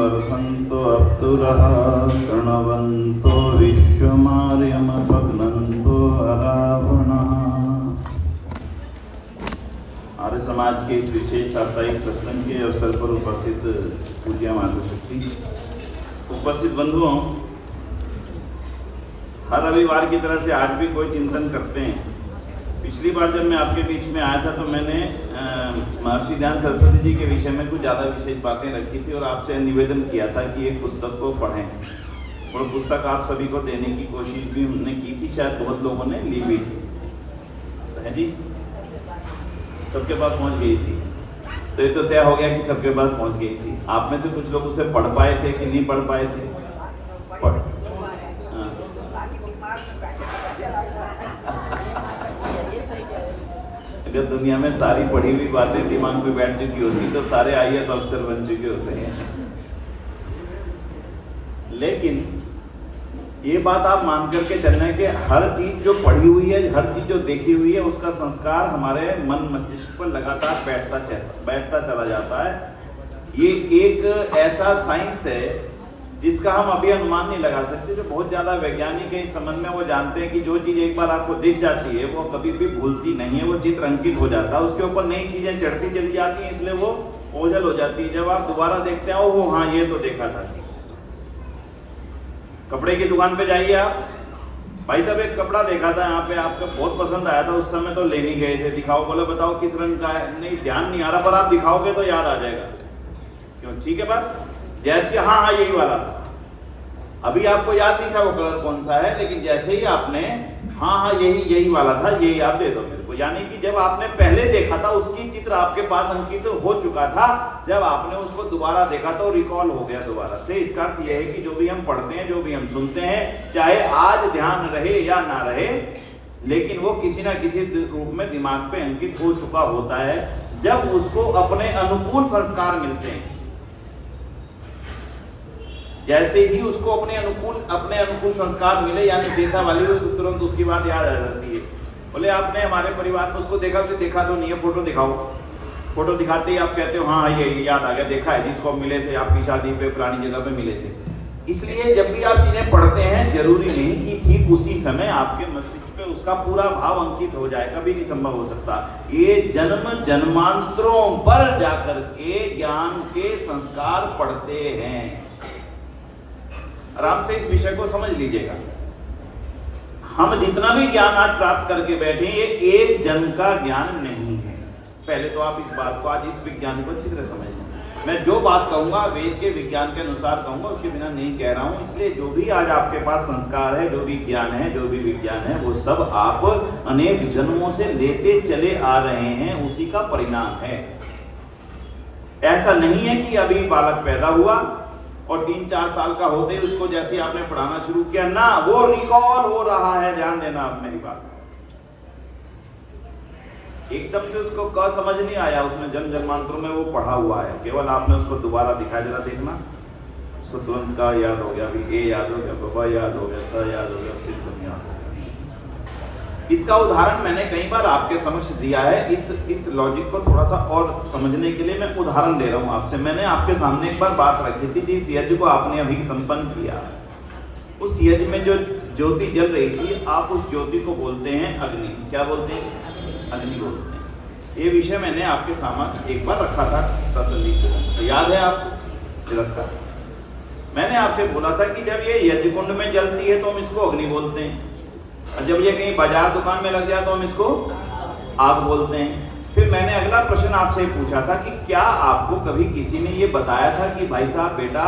वर्षन्तो अप्तुरः प्रणवन्तो विश्वमार्यमपग्नन्तो अरावणः। आर्य समाज के इस विशेष साप्ताहिक सत्संग के अवसर पर उपस्थित पूज्य मातृशक्ति, उपस्थित बंधुओं, हर रविवार की तरह से आज भी कोई चिंतन करते हैं। पिछली बार जब मैं आपके बीच में आया था तो मैंने महर्षि ध्यान सरस्वती जी के विषय में कुछ ज़्यादा विशेष बातें रखी थी और आपसे निवेदन किया था कि एक पुस्तक को पढ़ें, और पुस्तक आप सभी को देने की कोशिश भी हमने की थी, शायद बहुत लोगों ने ली भी थी, है जी, सबके पास पहुंच गई थी। तो ये तो तय हो गया कि सबके पास पहुंच गई थी। आप में से कुछ लोग उसे पढ़ पाए थे कि नहीं पढ़ पाए थे? पढ़ अगर दुनिया में सारी पढ़ी हुई बातें दिमाग में बैठ चुकी होती तो सारे IAS अफसर बन चुके होते हैं। लेकिन ये बात आप मान करके चलना है कि हर चीज जो पढ़ी हुई है, हर चीज जो देखी हुई है, उसका संस्कार हमारे मन मस्तिष्क पर लगातार बैठता चला जाता है। ये एक ऐसा साइंस है जिसका हम अभी अनुमान नहीं लगा सकते। जो बहुत ज्यादा वैज्ञानिक है इस संबंध में, वो जानते हैं कि जो चीज एक बार आपको दिख जाती है वो कभी भी भूलती नहीं है, वो चित्र अंकित हो जाता है, उसके ऊपर नई चीजें चढ़ती चली जाती हैं, इसलिए वो ओझल हो जाती है। जब आप दोबारा देखते हैं, ओहो हाँ ये तो देखा था। कपड़े की दुकान पे जाइए आप, भाई साहब एक कपड़ा देखा था यहाँ पे, आपको बहुत पसंद आया था, उस समय तो लेने गए थे, दिखाओ, बोले बताओ किस रंग का है, नहीं ध्यान नहीं आ रहा, पर आप दिखाओगे तो याद आ जाएगा। क्यों? ठीक है बात। जैसे हाँ यही वाला था, अभी आपको याद नहीं था वो कलर कौन सा है, लेकिन जैसे ही आपने हाँ यही वाला था, यही आप दे दो मेरे को, यानी कि जब आपने पहले देखा था उसकी चित्र आपके पास अंकित हो चुका था, जब आपने उसको दोबारा देखा तो रिकॉल हो गया दोबारा से। इसका अर्थ यह है कि जो भी हम पढ़ते हैं, जो भी हम सुनते हैं, चाहे आज ध्यान रहे या ना रहे, लेकिन वो किसी ना किसी रूप में दिमाग पे अंकित हो चुका होता है। जब उसको अपने अनुकूल संस्कार मिलते हैं, जैसे ही उसको अपने अनुकूल संस्कार मिले, यानी देखा वाली तुरंत उसकी बात याद आ जाती है। बोले आपने हमारे परिवार में उसको देखा तो नहीं है, फोटो दिखाओ। फोटो दिखाते ही आप कहते हो हाँ ये याद आ गया, देखा है, जिसको मिले थे आपकी शादी पे फलानी जगह पे मिले थे। इसलिए जब भी आप चीजें पढ़ते हैं, जरूरी नहीं कि ठीक उसी समय आपके मस्तिष्क पे उसका पूरा भाव अंकित हो जाए, कभी नहीं संभव हो सकता। ये जन्म जन्मांतरों पर जाकर के ज्ञान के संस्कार पढ़ते हैं। आराम से इस विषय को समझ लीजिएगा। हम जितना भी ज्ञान आज प्राप्त करके बैठे, ये एक जन्म का ज्ञान नहीं है। पहले तो आप इस बात को, आज इस विज्ञान को अच्छी तरह समझ लें। मैं जो बात कहूंगा वेद के विज्ञान के अनुसार कहूंगा, उसके बिना नहीं कह रहा हूं। इसलिए जो भी आज आपके पास संस्कार है, जो भी ज्ञान है, जो भी विज्ञान है, वो सब आप अनेक जन्मों से लेते चले आ रहे हैं, उसी का परिणाम है। ऐसा नहीं है कि अभी बालक पैदा हुआ और 3-4 साल का होते ही उसको जैसे आपने पढ़ाना शुरू किया, ना, वो रिकॉल हो रहा है। ध्यान देना आप मेरी बात। एकदम से उसको क समझ नहीं आया, उसने जन्म जन्मांतरों में वो पढ़ा हुआ है, केवल आपने उसको दोबारा दिखाया, जरा देखना, उसको तुरंत का याद हो गया, अभी ए याद हो गया, बाबा याद हो गया, स याद हो गया, उसकी दुनिया। इसका उदाहरण मैंने कई बार आपके समक्ष दिया है। इस लॉजिक को थोड़ा सा और समझने के लिए मैं उदाहरण दे रहा हूं आपसे। मैंने आपके सामने एक बार बात रखी थी, जिस यज्ञ को आपने अभी संपन्न किया, उस यज्ञ में जो ज्योति जल रही थी, आप उस ज्योति को बोलते हैं अग्नि। क्या बोलते हैं? अग्नि बोलते हैं। ये विषय मैंने आपके सामने एक बार रखा था, तसल्ली से याद है आपको? रखा था। मैंने आपसे बोला था कि जब ये यज्ञ कुंड में जलती है तो हम इसको अग्नि बोलते हैं, और जब ये कहीं बाजार दुकान में लग जाए तो हम इसको आग बोलते हैं। फिर मैंने अगला प्रश्न आपसे पूछा था कि क्या आपको कभी किसी ने ये बताया था कि भाई साहब बेटा,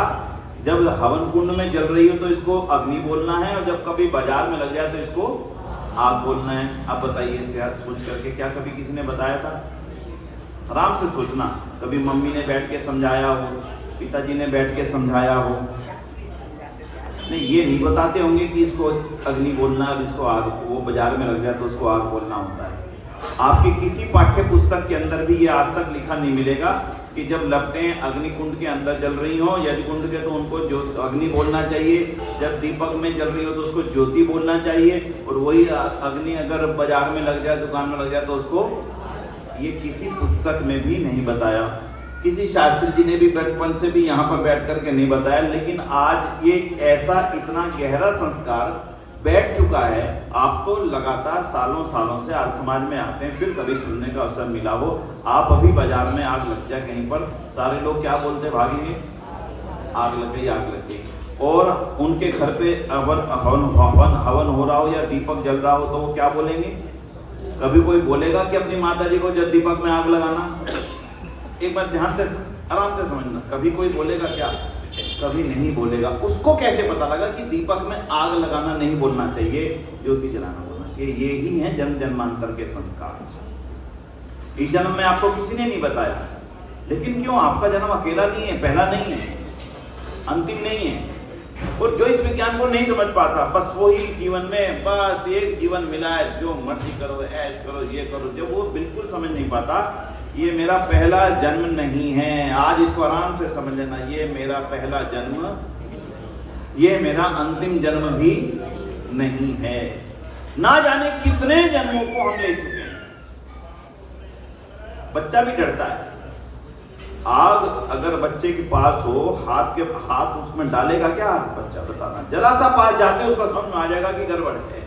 जब हवन कुंड में जल रही हो तो इसको अग्नि बोलना है, और जब कभी बाजार में लग जाए तो इसको आग बोलना है? आप बताइए इसे यार सोच करके, क्या कभी किसी ने बताया था? आराम से सोचना। कभी मम्मी ने बैठ के समझाया हो, पिताजी ने बैठ के समझाया हो? नहीं, ये नहीं बताते होंगे कि इसको अग्नि बोलना है, इसको आग, वो बाजार में लग जाए तो उसको आग बोलना होता है। आपकी किसी पाठ्य पुस्तक के अंदर भी ये आज तक लिखा नहीं मिलेगा कि जब लपटें अग्नि कुंड के अंदर जल रही हो, यज्ञ कुंड के, तो उनको जो अग्नि बोलना चाहिए। जब दीपक में जल रही हो तो उसको ज्योति बोलना चाहिए, और वही अग्नि अगर बाजार में लग जाए, दुकान में लग जाए तो उसको, ये किसी पुस्तक में भी नहीं बताया। किसी शास्त्री जी ने भी बचपन से भी यहाँ पर बैठ करके नहीं बताया, लेकिन आज ये ऐसा इतना गहरा संस्कार बैठ चुका है। आप तो लगातार सालों सालों से आर्य समाज में आते हैं, फिर कभी सुनने का अवसर मिला हो, आप अभी बाजार में आग लग जाए कहीं पर, सारे लोग क्या बोलते भागेंगे, आग लग गई, आग लग गई। और उनके घर पे हवन हो रहा हो या दीपक जल रहा हो तो वो क्या बोलेंगे? कभी कोई बोलेगा कि अपनी माता जी को जब दीपक में आग लगाना? एक बार ध्यान से आराम से समझना, कभी कोई बोलेगा क्या? कभी नहीं बोलेगा। उसको कैसे पता लगा कि दीपक में आग लगाना नहीं बोलना चाहिए, ज्योति जलाना बोलना चाहिए? ये ही है जन्म जन्मांतर के संस्कार। इस जन्म में आपको किसी ने नहीं बताया, लेकिन क्यों? आपका जन्म अकेला नहीं है, पहला नहीं है, अंतिम नहीं है। और जो इस विज्ञान को नहीं समझ पाता, बस वही जीवन में बस एक जीवन मिला है, जो मर्जी करो, ऐश करो, ये करो, जब वो बिल्कुल समझ नहीं पाता ये मेरा पहला जन्म नहीं है। आज इसको आराम से समझ लेना, ये मेरा पहला जन्म, ये मेरा अंतिम जन्म भी नहीं है। ना जाने कितने जन्मों को हम ले चुके हैं। बच्चा भी डरता है। आग अगर बच्चे के पास हो, हाथ उसमें डालेगा क्या बच्चा? बताना, जरा सा पास जाते उसको समझ में आ जाएगा कि गड़बड़ है।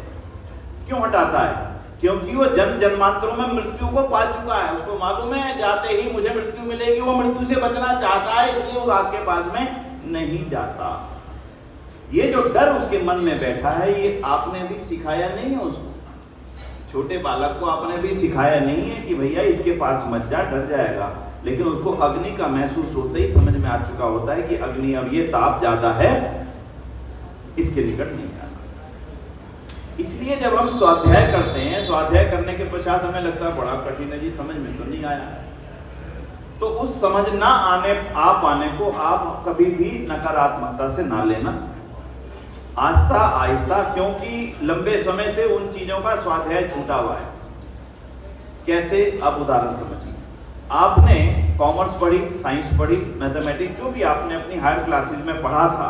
क्यों हटाता है? क्योंकि वो जन्म जन्मांतरों में मृत्यु को पा चुका है। उसको मालूम है जाते ही मुझे मृत्यु मिलेगी, वो मृत्यु से बचना चाहता है, इसलिए वो आग के पास में नहीं जाता। ये जो डर उसके मन में बैठा है, ये आपने भी सिखाया नहीं है उसको। छोटे बालक को आपने भी सिखाया नहीं है कि भैया इसके पास मत जा, डर जाएगा। लेकिन उसको अग्नि का महसूस होते ही समझ में आ चुका होता है कि अग्नि, अब ये ताप ज्यादा है, इसके निकट नहीं आना। इसलिए जब हम स्वाध्याय करते हैं, स्वाध्याय करने के पश्चात हमें लगता है बड़ा कठिन है जी, समझ में तो नहीं आया। तो उस समझ ना पाने को आप कभी भी नकारात्मकता से ना लेना, आस्था आहिस्ता, क्योंकि लंबे समय से उन चीजों का स्वाध्याय छूटा हुआ है। कैसे? अब उदाहरण समझिए। आपने कॉमर्स पढ़ी, साइंस पढ़ी, मैथमेटिक्स, जो भी आपने अपनी हायर क्लासेस में पढ़ा था,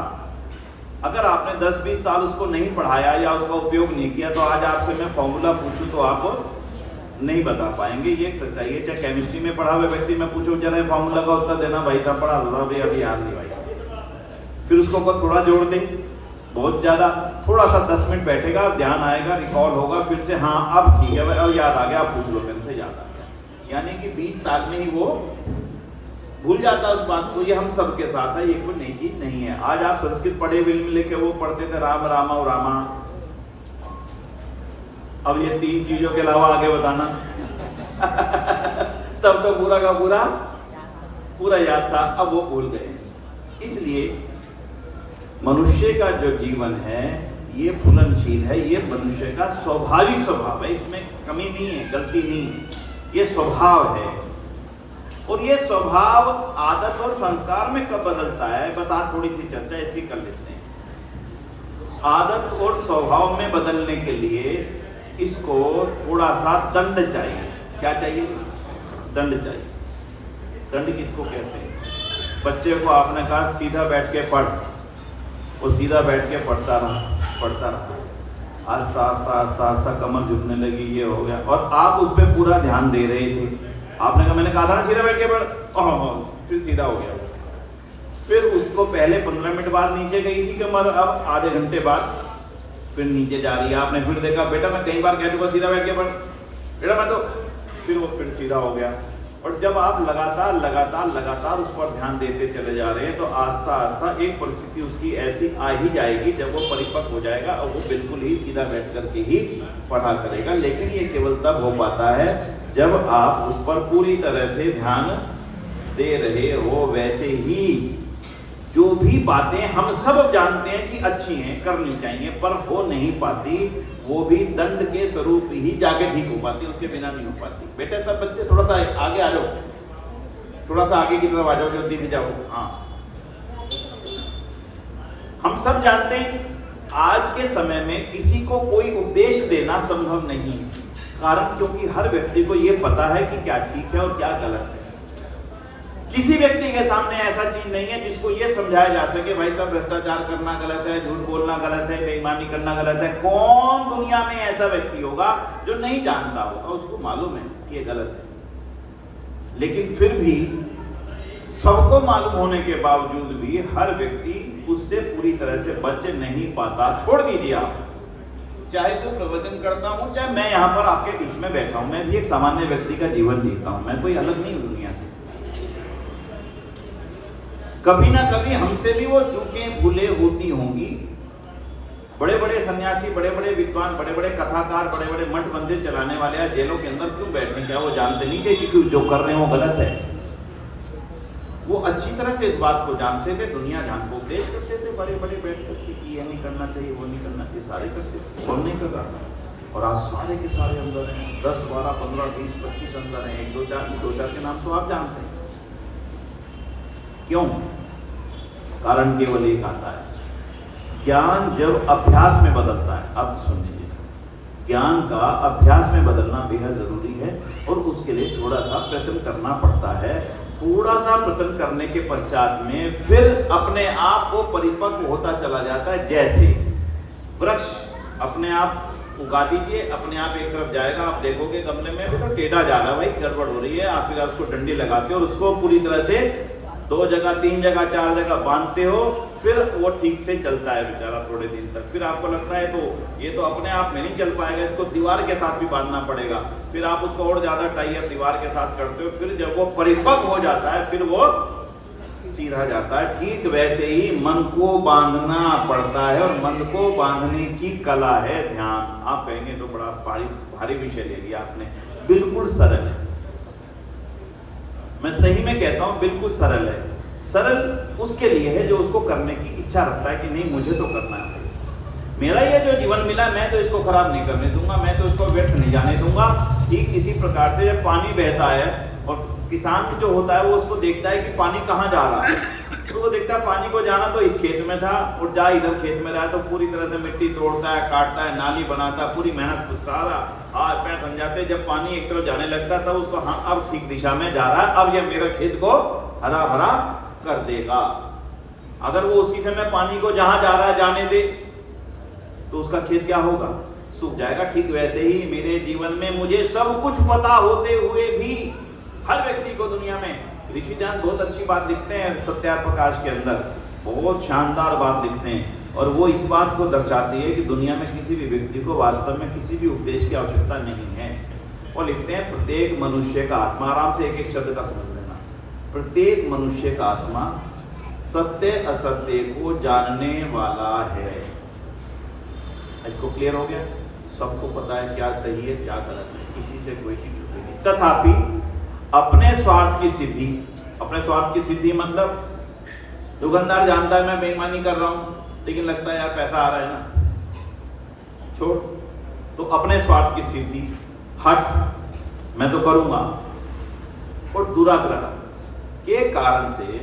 अगर आपने 10-20 साल उसको नहीं पढ़ाया या उसका उपयोग नहीं किया, तो आज आपसे मैं फॉर्मूला पूछूं तो आप नहीं बता पाएंगे। ये एक सच्चाई है। चाहे केमिस्ट्री में पढ़ा हुआ व्यक्ति मैं पूछूं जरा फॉर्मूला का उत्तर देना, भाई साहब पढ़ा दो, अभी याद नहीं भाई। फिर उसको थोड़ा जोड़ दे, बहुत ज्यादा, थोड़ा सा 10 मिनट बैठेगा, ध्यान आएगा, रिकॉल होगा, फिर से हाँ अब ठीक है, अब याद आ गया, आप पूछ लो मेरे से, याद आ गया। यानी कि 20 साल में ही वो भूल जाता उस बात को। ये हम सबके साथ है, ये कोई नई चीज नहीं है। आज आप संस्कृत पढ़े फिल्म लेके वो पढ़ते थे राम रामा और रामा, अब ये 3 चीजों के अलावा आगे बताना तब तो पूरा का पूरा याद था, अब वो भूल गए। इसलिए मनुष्य का जो जीवन है ये फुलनशील है, ये मनुष्य का स्वाभाविक स्वभाव है, इसमें कमी नहीं है, गलती नहीं है, ये स्वभाव है। और ये स्वभाव आदत और संस्कार में कब बदलता है, बस आज थोड़ी सी चर्चा ऐसी कर लेते हैं। आदत और स्वभाव में बदलने के लिए इसको थोड़ा सा दंड चाहिए। क्या चाहिए? दंड चाहिए। दंड किसको कहते हैं? बच्चे को आपने कहा सीधा बैठ के पढ़, वो सीधा बैठ के पढ़ता रहा, आस्ता आस्ता कमर झुकने लगी, ये हो गया, और आप उस पर पूरा ध्यान दे रहे थे। आपने कहा मैंने कहा था ना सीधा बैठ के पढ़, फिर सीधा हो गया। फिर उसको पहले 15 मिनट बाद नीचे गई थी कमर, अब आधे घंटे बाद फिर नीचे जा रही है। आपने फिर देखा बेटा मैं कई बार कह चुका सीधा बैठ के पढ़ बेटा, मैं तो, फिर वो फिर सीधा हो गया। और जब आप लगातार उस पर ध्यान देते चले जा रहे हैं, तो आस्ता आस्ता एक परिस्थिति उसकी ऐसी आ ही जाएगी जब वो परिपक्व हो जाएगा और वो बिल्कुल ही सीधा बैठ करके ही पढ़ा करेगा। लेकिन ये केवल तब हो पाता है जब आप उस पर पूरी तरह से ध्यान दे रहे हो। वैसे ही जो भी बातें हम सब जानते हैं कि अच्छी हैं, करनी चाहिए, पर हो नहीं पाती, वो भी दंड के स्वरूप ही जाके ठीक हो पाती, उसके बिना नहीं हो पाती। बेटे सब बच्चे थोड़ा सा आगे आ जाओ, थोड़ा सा आगे की तरफ आ जाओ, जो दिख जाओ। हाँ, हम सब जानते हैं आज के समय में किसी को कोई उपदेश देना संभव नहीं है। कारण क्योंकि हर व्यक्ति को ये पता है कि क्या ठीक है और क्या गलत है। किसी व्यक्ति के सामने ऐसा चीज नहीं है जिसको ये समझाया जा सके भाई साहब भ्रष्टाचार करना गलत है, झूठ बोलना गलत है, बेईमानी करना गलत है। कौन दुनिया में ऐसा व्यक्ति होगा जो नहीं जानता होगा, उसको मालूम है कि ये गलत है। लेकिन फिर भी सबको मालूम होने के बावजूद भी हर व्यक्ति उससे पूरी तरह से बच नहीं पाता। छोड़ दीजिए आप, चाहे कोई प्रवचन करता हूं, चाहे मैं यहाँ पर आपके बीच में बैठा हूं, मैं भी एक सामान्य व्यक्ति का जीवन जीता हूं, मैं कोई अलग नहीं हूं दुनिया से। कभी ना कभी हमसे भी वो चूकें भूलें होती होंगी। बड़े बड़े सन्यासी, बड़े बड़े विद्वान, बड़े बड़े कथाकार, बड़े बड़े मठ मंदिर चलाने वाले आज जेलों के अंदर क्यों बैठे? क्या वो जानते नहीं थे कि जो कर रहे हैं वो गलत है? वो अच्छी तरह से इस बात को जानते थे, दुनिया जान को उपदेश करते थे, बड़े बड़े बैठ करके कि ये नहीं करना चाहिए, वो नहीं करना चाहिए, सारे करते थे, कौन नहीं कर रहा? और आज सारे के सारे अंदर हैं, 10, 12, 15, 20, 25 अंदर हैं। 1, 2, 4 के नाम तो आप जानते हैं। क्यों? कारण केवल एक आता है, ज्ञान जब अभ्यास में बदलता है। अब सुन लीजिए, ज्ञान का अभ्यास में बदलना बेहद जरूरी है और उसके लिए थोड़ा सा प्रयत्न करना पड़ता है। थोड़ा सा प्रयत्न करने के पश्चात में फिर अपने आप को परिपक्व होता चला जाता है। जैसे वृक्ष अपने आप उगा दीजिए, अपने आप एक तरफ जाएगा, आप देखोगे गमले में भी तो टेढ़ा जा रहा है, भाई गड़बड़ हो रही है, आप फिर उसको डंडी लगाते हो और उसको पूरी तरह से 2 जगह, 3 जगह, 4 जगह बांधते हो, फिर वो ठीक से चलता है बेचारा थोड़े दिन तक। फिर आपको लगता है तो ये तो अपने आप में नहीं चल पाएगा, इसको दीवार के साथ भी बांधना पड़ेगा। फिर आप उसको और ज्यादा टाइट दीवार के साथ करते हो, फिर जब वो परिपक्व हो जाता है फिर वो सीधा जाता है। ठीक वैसे ही मन को बांधना पड़ता है और मन को बांधने की कला है ध्यान। आप कहेंगे तो बड़ा भारी विषय ले लिया आपने। बिल्कुल सरल है, मैं सही में कहता हूं, बिल्कुल सरल है। सरल उसके लिए है जो उसको करने की इच्छा रखता है कि नहीं मुझे तो करना है, मेरा ये जो जीवन मिला मैं तो इसको खराब नहीं करने दूंगा, मैं तो इसको व्यर्थ नहीं जाने दूंगा। ठीक इसी प्रकार से जब पानी बहता है और किसान जो होता है वो उसको देखता है कि पानी कहाँ जा रहा है, तो वो देखता है पानी को जाना तो इस खेत में था और जा इधर खेत में रहा है, तो पूरी तरह से मिट्टी तोड़ता है, काटता है, नाली बनाता है, पूरी मेहनत, सारा हाथ पैर समझाते। जब पानी एक तरफ जाने लगता है तब उसको हाँ अब ठीक दिशा में जा रहा है, अब ये मेरे खेत को हरा भरा कर देगा। अगर वो उसी समय पानी को जहां जा रहा है जाने दे तो उसका खेत क्या होगा? सूख जाएगा। ठीक वैसे ही मेरे जीवन में मुझे सब कुछ पता होते हुए भी हर व्यक्ति को दुनिया में, ऋषि ध्यान बहुत अच्छी बात लिखते हैं सत्यार प्रकाश के अंदर, बहुत शानदार बात लिखते हैं और वो इस बात को दर्शाती है कि दुनिया में किसी भी व्यक्ति को वास्तव में किसी भी उपदेश की आवश्यकता नहीं है। वो लिखते हैं प्रत्येक मनुष्य का आत्मा, आराम से एक एक शब्द का समझ लेना, प्रत्येक मनुष्य का आत्मा सत्य असत्य को जानने वाला है। इसको क्लियर हो गया? सबको पता है क्या सही है क्या गलत है, किसी से कोई चीज छुपी नहीं। तथापि अपने स्वार्थ की सिद्धि, अपने स्वार्थ की सिद्धि मतलब दुकानदार जानता है मैं बेईमानी कर रहा हूं लेकिन लगता है यार पैसा आ रहा है ना, छोड़, तो अपने स्वार्थ की सिद्धि, हट मैं तो करूंगा, और दुराग्रह के कारण से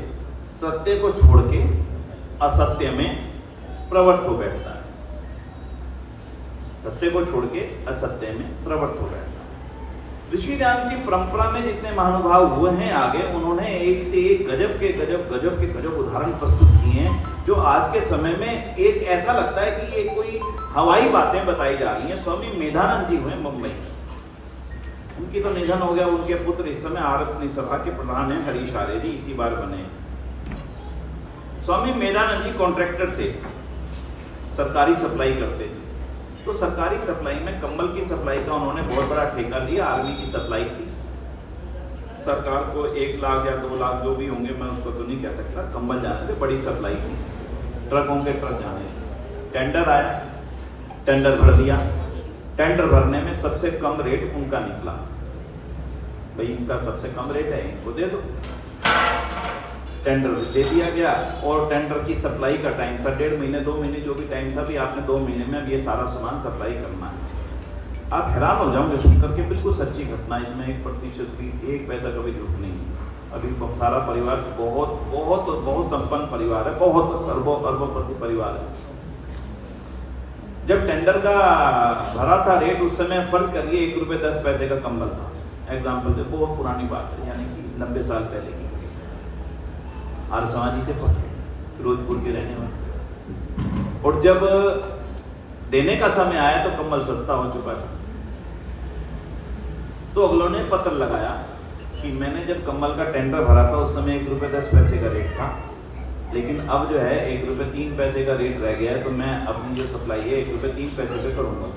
सत्य को छोड़ के असत्य में प्रवृत्त हो बैठता है, सत्य को छोड़ के असत्य में प्रवृत्त हो बैठता है। ऋषि ध्यान की परंपरा में जितने महानुभाव हुए हैं आगे, उन्होंने एक से एक गजब के उदाहरण प्रस्तुत किए हैं जो आज के समय में एक ऐसा लगता है कि ये कोई हवाई बातें बताई जा रही हैं। स्वामी मेधानंद जी हुए मुंबई, उनकी तो निधन हो गया, उनके पुत्र इस समय आरत सभा के प्रधान हैं, हरीश आर्य जी, इसी बार बने। स्वामी मेधानंद जी कॉन्ट्रैक्टर थे, सरकारी सप्लाई करते थे, तो सरकारी सप्लाई में कंबल की सप्लाई का उन्होंने बहुत बड़ा ठेका लिया। आर्मी की सप्लाई थी, सरकार को 1 लाख या 2 लाख जो भी होंगे मैं उसको तो नहीं कह सकता, कंबल जाने थे, बड़ी सप्लाई थी, ट्रकों के ट्रक जाने थे। टेंडर आया, टेंडर भर दिया, टेंडर भरने में सबसे कम रेट उनका निकला, भाई इनका सबसे कम रेट है, इनको दे दो। टेंडर दे दिया गया और टेंडर की सप्लाई का टाइम था 1.5 महीने 2 महीने जो भी टाइम था, भी आपने 2 महीने में अब ये सारा सामान सप्लाई करना है। आप हैरान हो जाओगे सुनकर के, बिल्कुल सच्ची घटना, इसमें 1% भी 1 पैसा का भी झूठ नहीं। अभी सारा परिवार बहुत बहुत बहुत संपन्न परिवार है, बहुत अरबों परिवार है। जब टेंडर का भरा था रेट, उस समय फर्ज करिए 1 रुपये 10 पैसे का कंबल था, एग्जाम्पल दे, बहुत पुरानी बात है, यानी कि 90 साल पहले की। आर्य समाजी थे, फिरोजपुर के रहने वाले, और जब देने का समय आया तो कम्बल सस्ता हो चुका था, तो अगलों ने पत्र लगाया कि मैंने जब कम्बल का टेंडर भरा था उस समय 1 रुपये 10 पैसे का रेट था, लेकिन अब जो है 1 रुपये 3 पैसे का रेट रह गया है, तो मैं अपनी जो सप्लाई है 1 रुपये 3 पैसे पे करूँगा।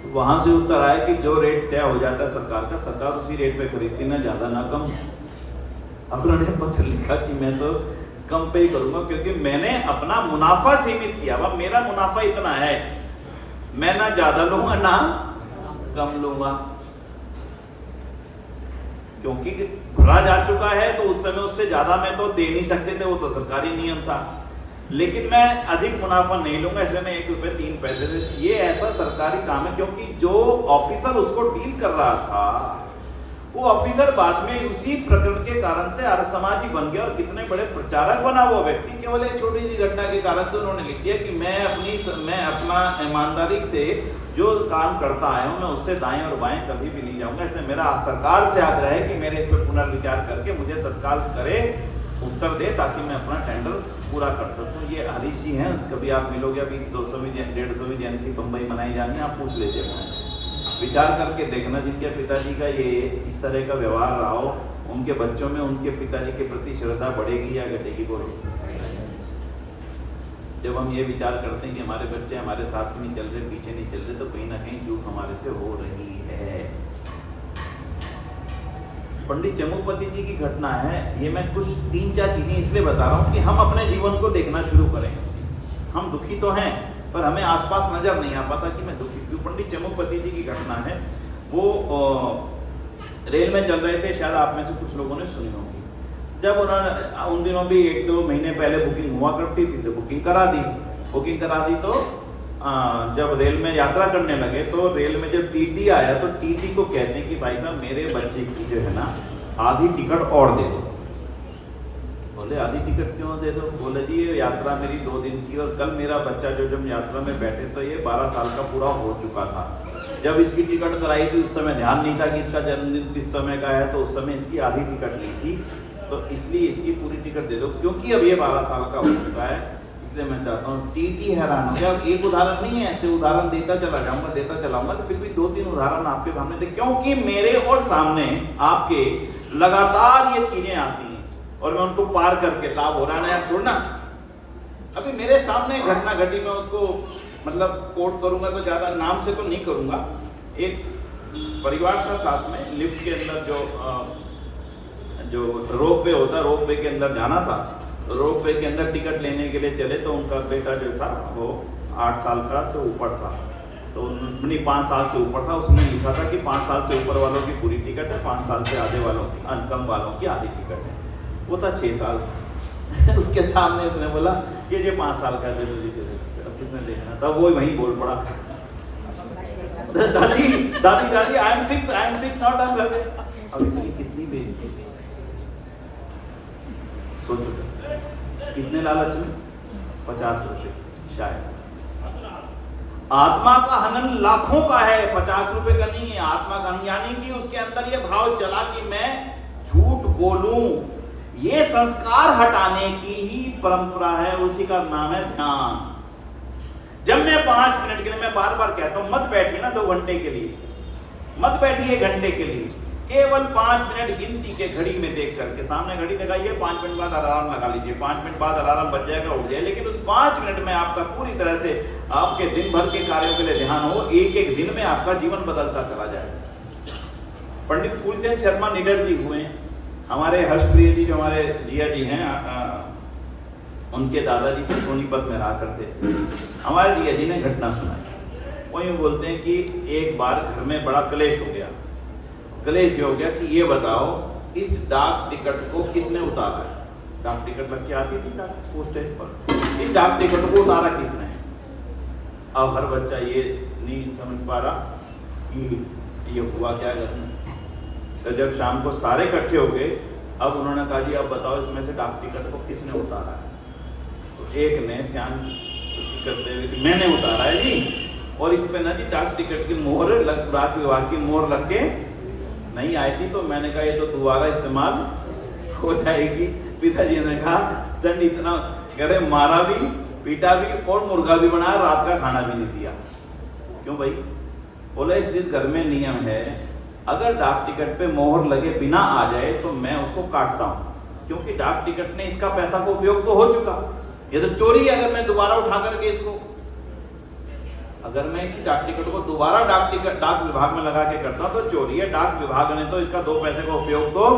तो वहाँ से उत्तर आया कि जो रेट तय हो जाता है सरकार का, सरकार उसी रेट पे खरीदती, ना ज़्यादा ना कम। अब उन्होंने पत्र लिखा कि मैं तो कम पे ही करूँगा, क्योंकि मैंने अपना मुनाफा सीमित किया हुआ, मेरा मुनाफा इतना है, मैं ना ज़्यादा लूँगा ना कम लूँगा, क्योंकि भरा जा चुका है। तो उस समय उससे ज्यादा मैं तो दे नहीं सकते थे, वो तो सरकारी नियम था, लेकिन मैं अधिक मुनाफा नहीं लूंगा, इसलिए मैं 1 रुपये 3 पैसे दे। ये ऐसा सरकारी काम है, क्योंकि जो ऑफिसर उसको डील कर रहा था वो ऑफिसर बाद में उसी प्रकरण के कारण से आर्य समाजी बन गया, और कितने बड़े प्रचारक बना वो व्यक्ति। केवल एक छोटी सी घटना के कारण से उन्होंने लिख दिया कि मैं अपना ईमानदारी से जो काम करता आया हूँ, मैं उससे दाएं और बाएं कभी भी नहीं जाऊंगा। इसलिए मेरा सरकार से आग्रह है कि मेरे इस पर पुनर्विचार करके मुझे तत्काल करे, उत्तर दे, ताकि मैं अपना टेंडर पूरा कर सकूं। ये हरीश जी हैं, कभी आप मिलोगे, अभी 200वीं 150वीं जयंती बम्बई मनाई जानी है, आप पूछ लीजिए, विचार करके देखना। जिनके पिताजी का ये इस तरह का व्यवहार रहा हो, उनके बच्चों में उनके पिताजी के प्रति श्रद्धा बढ़ेगी या घटेगी? बोलो। जब हम ये विचार करते हैं कि हमारे बच्चे हमारे साथ नहीं चल रहे, पीछे नहीं चल रहे, तो कहीं ना कहीं चूक हमारे से हो रही है। पंडित चमुकपति जी की घटना है, ये मैं कुछ 3-4 चीजें इसलिए बता रहा हूँ कि हम अपने जीवन को देखना शुरू करें। हम दुखी तो हैं, पर हमें आसपास नजर नहीं आ पाता कि मैं दुखी क्यों। पंडित चमुकपति जी की घटना है, वो रेल में चल रहे थे, शायद आप में से कुछ लोगों ने सुनी होगी। जब उन्होंने उन दिनों भी 1-2 महीने पहले बुकिंग हुआ करती थी, तो बुकिंग करा दी तो जब रेल में यात्रा करने लगे, तो रेल में जब टीटी आया तो टीटी को कहते हैं कि भाई साहब मेरे बच्चे की जो है ना आधी टिकट और दे दो। बोले आधी टिकट क्यों दे दो? बोले जी ये यात्रा मेरी 2 दिन की, और कल मेरा बच्चा जो जब यात्रा में बैठे तो ये 12 साल का पूरा हो चुका था। जब इसकी टिकट कराई थी उस समय ध्यान नहीं था कि इसका जन्मदिन किस समय का है, तो उस समय इसकी आधी टिकट ली थी, तो इसलिए इसकी पूरी टिकट दे दो, क्योंकि अब ये 12 साल का हो चुका है। इसलिए मैं चाहता हूँ, टीटी हैरान हो गया। एक उदाहरण नहीं है, ऐसे उदाहरण देता चला जाऊंगा, तो फिर भी 2-3 उदाहरण आपके सामने थे, क्योंकि मेरे और सामने आपके लगातार ये चीजें आती हैं और मैं उनको पार करके लाभ हो रहा है यार, छोड़ना। अभी मेरे सामने घटना घटी, मैं उसको मतलब कोट करूंगा तो ज्यादा नाम से तो नहीं करूंगा। एक परिवार था साथ में, लिफ्ट के अंदर जो रोपवे होता है, रोपवे के अंदर जाना था। रोपवे के अंदर टिकट लेने के लिए चले, तो उनका बेटा जो था वो 8 साल का से ऊपर था, तो नहीं 5 साल से ऊपर था। उसने लिखा था कि 5 साल से ऊपर वालों की पूरी टिकट है, 5 साल से आधे वालों की, कम वालों की आधी टिकट है। वो था 6 साल उसके सामने उसने बोला कि ये 5 साल का दे दो। अब किसने देखना था, वो वहीं बोल पड़ा, दादी I am six not I am. अब इसकी कितनी बेइज्जती, सोचो कितने लालच में, 50 रुपए शायद। आत्मा का हनन लाखों का है, 50 रुपए का नहीं है आत्मा का हनन। यानी कि उसके अंदर ये भाव चला कि मैं झूठ बोलूं, ये संस्कार हटाने की ही परंपरा है, उसी का नाम है ध्यान। जब मैं 5 मिनट के लिए, मैं बार बार कहता हूं, मत बैठिए ना 2 घंटे के लिए, मत बैठिए घंटे के लिए, केवल 5 मिनट गिनती के घड़ी में देख करके, सामने घड़ी लगाइए, 5 मिनट बाद अलार्म लगा लीजिए, 5 मिनट बाद अलार्म बज जाएगा, उठ जाए, लेकिन उस 5 मिनट में आपका पूरी तरह से आपके दिन भर के कार्यों के लिए ध्यान हो, एक दिन में आपका जीवन बदलता चला जाएगा। पंडित फूलचंद शर्मा निडर जी हुए, हमारे हर्षप्रिय जी जो हमारे जिया जी हैं, उनके दादाजी तो सोनीपत में रहा करते थे। हमारे जिया जी ने घटना सुनाई, वही बोलते हैं कि एक बार घर में बड़ा क्लेश हो गया। क्लेश हो गया कि ये बताओ इस डाक टिकट को किसने उतारा है? डाक टिकट लग के आती थी डाक पोस्टेज पर, इस डाक टिकट को उतारा किसने? अब हर बच्चा ये नहीं समझ पा रहा कि ये हुआ क्या घटना। तो जब शाम को सारे इकट्ठे हो गए, अब उन्होंने कहा जी अब बताओ इसमें से डाक टिकट को किसने उतारा है? तो एक ने सियान करते हुए कि मैंने उतारा है जी, और इस पे ना जी डाक टिकट की मोहर डाक विभाग की मोहर लग के नहीं आई थी, तो मैंने कहा ये तो दोबारा इस्तेमाल हो जाएगी। पिताजी ने कहा दंड इतना, कह रहे मारा भी, पीटा भी और मुर्गा भी बनाया, रात का खाना भी नहीं दिया। क्यों भाई? बोले इस घर में नियम है अगर डाक टिकट पे मोहर लगे बिना आ जाए तो मैं उसको काटता हूँ, क्योंकि डाक टिकट ने इसका पैसा का उपयोग तो हो चुका। ये तो चोरी है अगर मैं दोबारा उठा करके इसको, अगर मैं इसी डाक टिकट को दोबारा डाक विभाग में लगा के करता तो चोरी है। डाक विभाग ने तो इसका 2 पैसे का उपयोग तो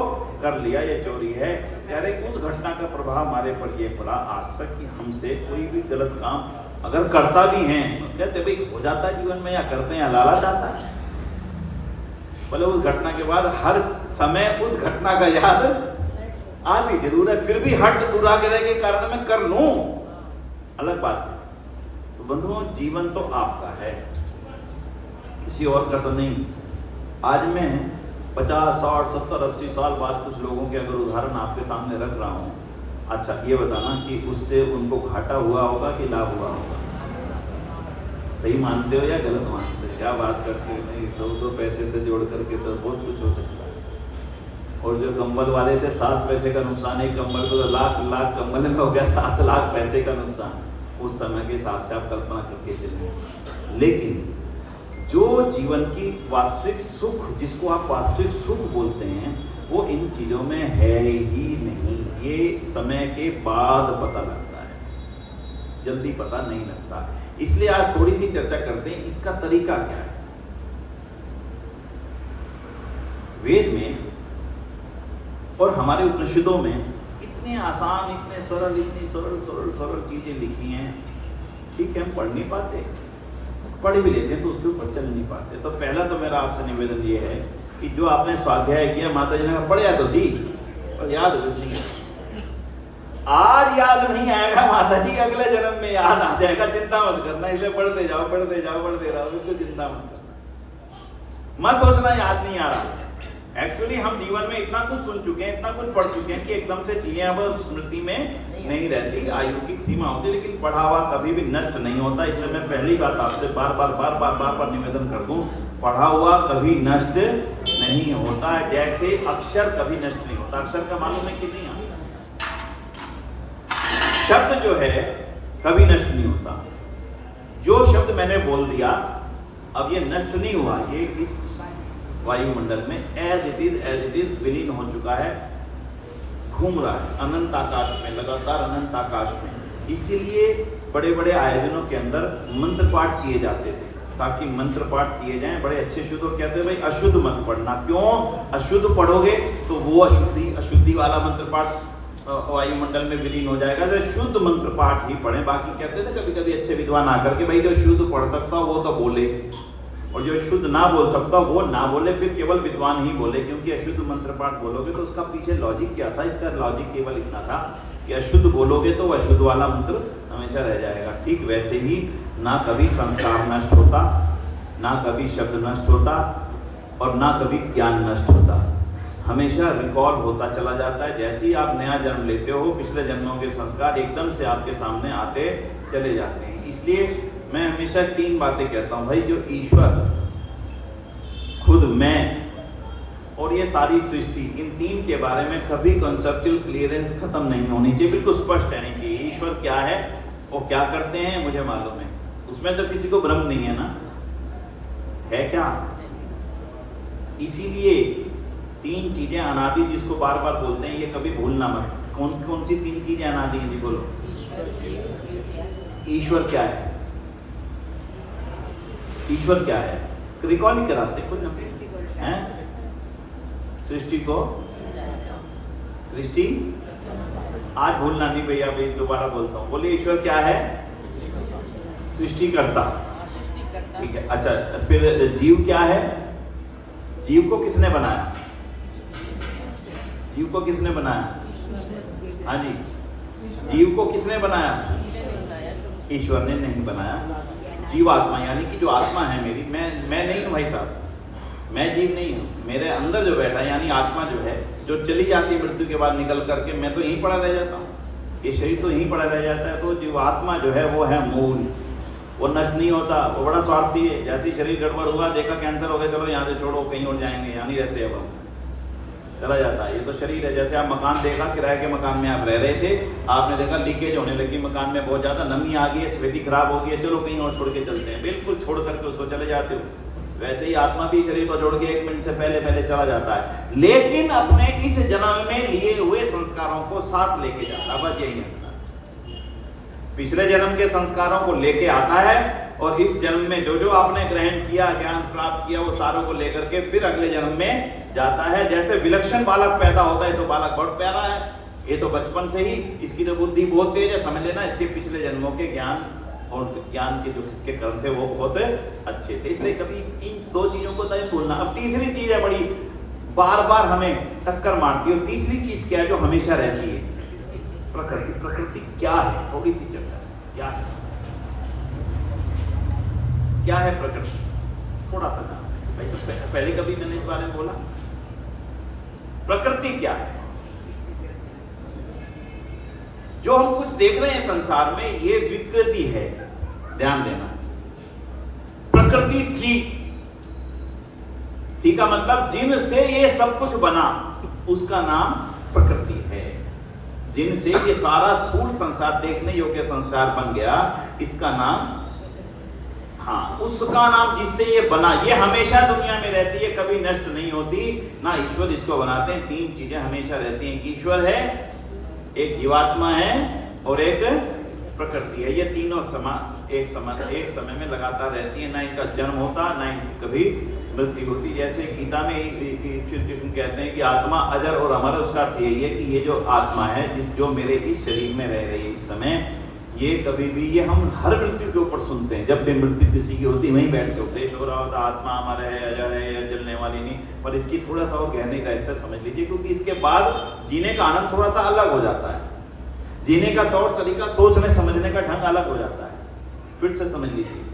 कर लिया, ये चोरी है। यारे उस घटना का प्रभाव हमारे पर ये पड़ा आज तक कि हमसे कोई भी गलत काम अगर करता भी हैं, कहते भाई हो जाता है जीवन में, या करते हैं लालच आता है। बोले उस घटना के बाद हर समय उस घटना का याद आती जरूर है, फिर भी हट दुराग्रह के कारण मैं कर लूं, अलग बात है। तो बंधुओं, जीवन तो आपका है, किसी और का तो नहीं। आज मैं 50, 60, 70, 80 साल बाद कुछ लोगों के अगर उदाहरण आपके सामने रख रहा हूँ, अच्छा ये बताना कि उससे उनको घाटा हुआ होगा कि लाभ हुआ होगा? सही मानते हो या गलत मानते हो? क्या बात करते हो? नहीं, 2 पैसे से जोड़ करके तो बहुत कुछ हो सकता है। और जो कंबल वाले थे 7 पैसे का नुकसान, एक कंबल को तो लाख कंबल में हो गया, 7 लाख पैसे का नुकसान। उस समय के हिसाब से आप कल्पना करके चलिए। लेकिन जो जीवन की वास्तविक सुख, जिसको आप वास्तविक सुख बोलते हैं, वो इन चीजों में है ही नहीं। ये समय के बाद पता लगता है, जल्दी पता नहीं लगता। इसलिए आज थोड़ी सी चर्चा करते हैं, इसका तरीका क्या है। वेद में और हमारे उपनिषदों में इतने आसान, इतने सरल, इतनी सरल चीजें लिखी हैं। ठीक है, हम पढ़ नहीं पाते, पढ़ भी लेते हैं तो उसके ऊपर चल नहीं पाते। तो पहला तो मेरा आपसे निवेदन ये है कि जो आपने स्वाध्याय किया, माता जी ने कहा पढ़ या तो सी, और याद कुछ नहीं है। आज याद नहीं आएगा माता जी, अगले जन्म में याद आ जाएगा, चिंता मत करना। इसलिए पढ़ते जाओ, पढ़ते रहो, बिल्कुल चिंता मत करना। मत सोचना याद नहीं आ रहा। एक्चुअली हम जीवन में इतना कुछ सुन चुके हैं, इतना कुछ पढ़ चुके हैं कि एकदम से चीजें अब स्मृति में नहीं रहती। आयु की सीमा होती है, लेकिन पढ़ा हुआ कभी भी नष्ट नहीं होता। इसलिए मैं पहली बात आपसे बार निवेदन कर दूं, पढ़ा हुआ कभी नष्ट नहीं होता है, जैसे अक्षर कभी नष्ट नहीं होता। अक्षर का मालूम है कि नहीं? शब्द जो है कभी नष्ट नहीं होता। जो शब्द मैंने बोल दिया, अब ये नष्ट नहीं हुआ, ये इस वायुमंडल में एज इट इज विलीन हो चुका है, घूम रहा है अनंत आकाश में, लगातार अनंत आकाश में। इसीलिए बड़े बड़े आयोजनों के अंदर मंत्र पाठ किए जाते थे, ताकि मंत्र पाठ किए जाएं बड़े अच्छे शुद्ध। और कहते हैं भाई अशुद्ध मत पढ़ना। क्यों? अशुद्ध पढ़ोगे तो वो अशुद्धि वाला मंत्र पाठ वायुमंडल में विलीन हो जाएगा। तो शुद्ध मंत्र पाठ ही पढ़ें। बाकी कहते थे कभी कभी अच्छे विद्वान आकर के, भाई जो शुद्ध पढ़ सकता वो तो बोले, और जो शुद्ध ना बोल सकता वो ना बोले, फिर केवल विद्वान ही बोले। क्योंकि अशुद्ध मंत्र पाठ बोलोगे तो उसका पीछे लॉजिक क्या था? इसका लॉजिक केवल इतना था कि अशुद्ध बोलोगे तो वह अशुद्ध वाला मंत्र हमेशा रह जाएगा। ठीक वैसे ही ना कभी संस्कार नष्ट होता, ना कभी शब्द नष्ट होता, और ना कभी ज्ञान नष्ट होता। हमेशा रिकॉल होता चला जाता है। जैसे ही आप नया जन्म लेते हो, पिछले जन्मों के संस्कार एकदम से आपके सामने आते चले जाते हैं। इसलिए मैं हमेशा 3 बातें कहता हूं भाई, जो ईश्वर, खुद मैं और ये सारी सृष्टि, इन 3 के बारे में कभी कॉन्सेप्चुअल क्लियरेंस खत्म नहीं होनी चाहिए, बिल्कुल स्पष्ट रहनी चाहिए। ईश्वर क्या है, वो क्या करते हैं, मुझे मालूम है, उसमें तो किसी को भ्रम नहीं है ना, है क्या? इसीलिए 3 चीजें अनादि, जिसको बार बार बोलते हैं, ये कभी भूलना मत। कौन कौन सी 3 चीजें अनादि हैं जी? बोलो। ईश्वर क्या है? ईश्वर क्या है? रिकॉल ही कराते कुछ हैं। सृष्टि को, सृष्टि आज भूलना नहीं भैया, भाई दोबारा बोलता हूँ, बोलिए ईश्वर क्या है? सृष्टि करता। ठीक है, अच्छा फिर जीव क्या है? जीव को किसने बनाया? जीव को किसने बनाया? हाँ जी, जीव को किसने बनाया? ईश्वर ने नहीं बनाया। जीवात्मा यानी कि जो आत्मा है मेरी, मैं नहीं हूँ भाई साहब, मैं जीव नहीं हूँ। मेरे अंदर जो बैठा है यानी आत्मा जो है, जो चली जाती है मृत्यु के बाद निकल करके, मैं तो यहीं पड़ा रह जाता हूँ, ये शरीर तो यहीं पड़ा रह जाता है। तो जीवात्मा जो है वो है मूल, वो नष्ट नहीं होता, वो बड़ा स्वार्थी है। जैसे शरीर गड़बड़ हुआ, देखा कैंसर हो गया, चलो यहाँ से छोड़ो, कहीं और जाएंगे, यहाँ नहीं रहते, अब हम चला जाता है। ये तो शरीर है। जैसे आप मकान देखा, किराए के मकान में आप रह रहे थे, आपने देखा लीकेज होने लगी मकान में, बहुत ज़्यादा नमी आ गई है, सफेदी खराब हो गई है, चलो कहीं और छोड़ के चलते हैं। बिल्कुल छोड़ करके उसको चले जाते हो, वैसे ही आत्मा भी शरीर को जोड़ के 1 मिनट से पहले चला जाता है, लेकिन अपने इस जन्म में लिए हुए संस्कारों को साथ लेके जाता है। बस यही है, पिछले जन्म के संस्कारों को लेके आता है और इस जन्म में जो आपने ग्रहण किया, ज्ञान प्राप्त किया, वो सारों को लेकर के फिर अगले जन्म में जाता है। जैसे विलक्षण बालक पैदा होता है तो बालक बहुत प्यारा है, ये तो बचपन से ही इसकी तो बुद्धि बहुत तेज है, समझ लेना इसके पिछले जन्मों के ज्ञान और ज्ञान के जो किसके कर्म थे वो बहुत अच्छे थे, इसलिए कभी इन 2 चीजों को नहीं भूलना। अब तीसरी चीज है, बड़ी बार बार हमें टक्कर मारती है, और तीसरी चीज क्या है जो हमेशा रहती है? प्रकृति। प्रकृति क्या है? थोड़ी सी चर्चा, क्या है, क्या है प्रकृति? थोड़ा सा जान भाई, तो पहले कभी मैंने इस बारे में बोला? प्रकृति क्या है? जो हम कुछ देख रहे हैं संसार में, ये विकृति है, ध्यान देना। प्रकृति थी का मतलब जिनसे ये सब कुछ बना, उसका नाम प्रकृति है। जिनसे ये सारा स्थूल संसार, देखने योग्य संसार बन गया, इसका नाम, हाँ, उसका नाम जिससे ये बना, ये हमेशा दुनिया में रहती है, कभी नष्ट नहीं होती ना। ईश्वर इसको बनाते हैं, 3 चीजें हमेशा रहती हैं, ईश्वर है, एक जीवात्मा है और एक प्रकृति है। ये तीनों एक समय में लगातार रहती है, ना इनका जन्म होता, ना इनकी कभी मृत्यु होती। जैसे गीता में श्री कृष्ण कहते हैं कि आत्मा अजर और अमर, उसका अर्थ यही है कि ये जो आत्मा है, जो मेरे इस शरीर में रह रही है इस समय, ये कभी भी, ये हम हर मृत्यु के ऊपर सुनते हैं, जब भी मृत्यु किसी की होती वहीं बैठ के उपदेश हो रहा होता, आत्मा अमर है, अजर है, जलने वाली नहीं। पर इसकी थोड़ा सा और गहरी रहस्य समझ लीजिए, क्योंकि इसके बाद जीने का आनंद थोड़ा सा अलग हो जाता है, जीने का तौर तरीका, सोचने समझने का ढंग अलग हो जाता है। फिर से समझ लीजिए,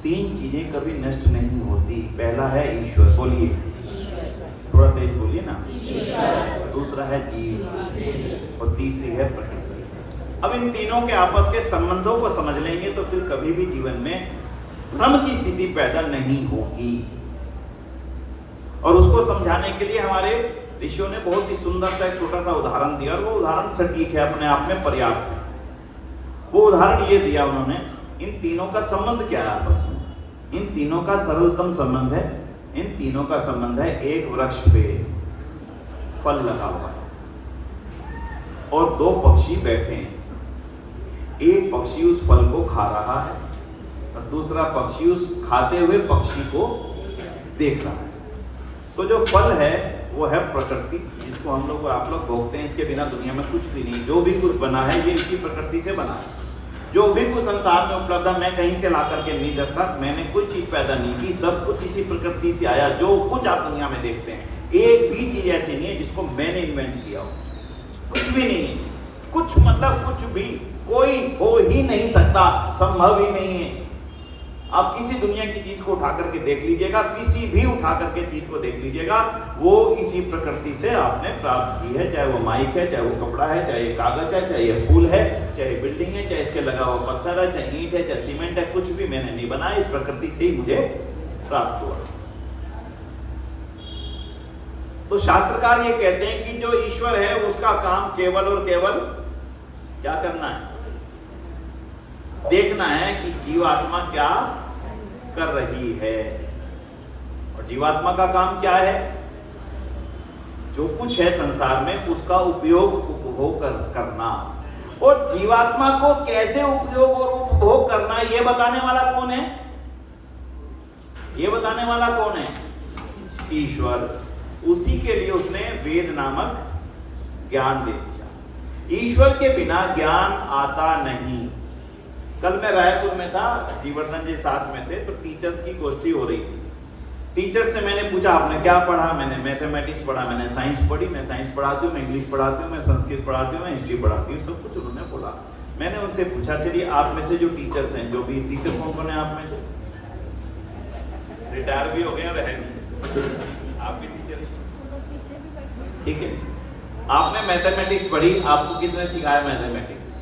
3 चीजें कभी नष्ट नहीं होती। पहला है ईश्वर, बोलिए, थोड़ा तेज बोलिए ना। दूसरा है जीव, और तीसरी है प्रकृति। अब इन तीनों के आपस के संबंधों को समझ लेंगे तो फिर कभी भी जीवन में भ्रम की स्थिति पैदा नहीं होगी। और उसको समझाने के लिए हमारे ऋषियों ने बहुत ही सुंदर सा एक छोटा सा उदाहरण दिया, और वो उदाहरण सटीक है, अपने आप में पर्याप्त है। वो उदाहरण ये दिया उन्होंने, इन तीनों का संबंध क्या है आपस में? इन तीनों का सरलतम संबंध है, इन तीनों का संबंध है, एक वृक्ष पे फल लगा हुआ है और 2 पक्षी बैठे हैं। एक पक्षी उस फल को खा रहा है और दूसरा पक्षी उस खाते हुए पक्षी को देख रहा है। तो जो फल है वो है प्रकृति, जिसको हम लोग, आप लोग भोगते हैं। इसके बिना दुनिया में कुछ भी नहीं, जो भी कुछ बना है ये इसी प्रकृति से बना है। जो भी कुछ संसार में उपलब्ध है, मैं कहीं से ला करके नहीं देता, मैंने कोई चीज पैदा नहीं की, सब कुछ इसी प्रकृति से आया। जो कुछ आप दुनिया में देखते हैं, एक भी चीज ऐसी नहीं है जिसको मैंने इन्वेंट किया हो, कुछ भी नहीं है। कुछ मतलब कुछ भी, कोई हो ही नहीं सकता, संभव ही नहीं है। आप किसी दुनिया की चीज को उठा करके देख लीजिएगा, किसी भी उठा करके चीज को देख लीजिएगा, वो इसी प्रकृति से आपने प्राप्त की है। चाहे वो माइक है, चाहे वो कपड़ा है, चाहे ये कागज है, चाहे ये फूल है, चाहे बिल्डिंग है, चाहे इसके लगा हुआ पत्थर है, चाहे ईंट है, चाहे सीमेंट है, कुछ भी मैंने नहीं बनाया, इस प्रकृति से ही मुझे प्राप्त हुआ। तो शास्त्रकार ये कहते हैं कि जो ईश्वर है उसका काम केवल और केवल क्या करना है? देखना है कि जीवात्मा क्या कर रही है। और जीवात्मा का काम क्या है? जो कुछ है संसार में उसका उपयोग उपभोग करना। और जीवात्मा को कैसे उपयोग और उपभोग करना, ये बताने वाला कौन है? ये बताने वाला कौन है? ईश्वर। उसी के लिए उसने वेद नामक ज्ञान दे दिया। ईश्वर के बिना ज्ञान आता नहीं। कल मैं रायपुर में था, जीवर्धन जी साथ में थे, तो टीचर्स की गोष्ठी हो रही थी। टीचर से मैंने पूछा आपने क्या पढ़ा? मैंने मैथमेटिक्स पढ़ा, मैंने साइंस पढ़ी, मैं साइंस पढ़ाती हूँ, मैं इंग्लिश पढ़ाती हूँ, मैं संस्कृत पढ़ाती हूँ, मैं हिस्ट्री पढ़ाती हूँ, सब कुछ उन्होंने बोला। मैंने उनसे पूछा, चलिए आप में से जो टीचर्स हैं, जो भी टीचर कौन कौन है आप में से? रिटायर भी हो गए और रहे आप भी टीचर हैं, ठीक है। आपने मैथमेटिक्स पढ़ी, आपको किसने सिखाया मैथमेटिक्स?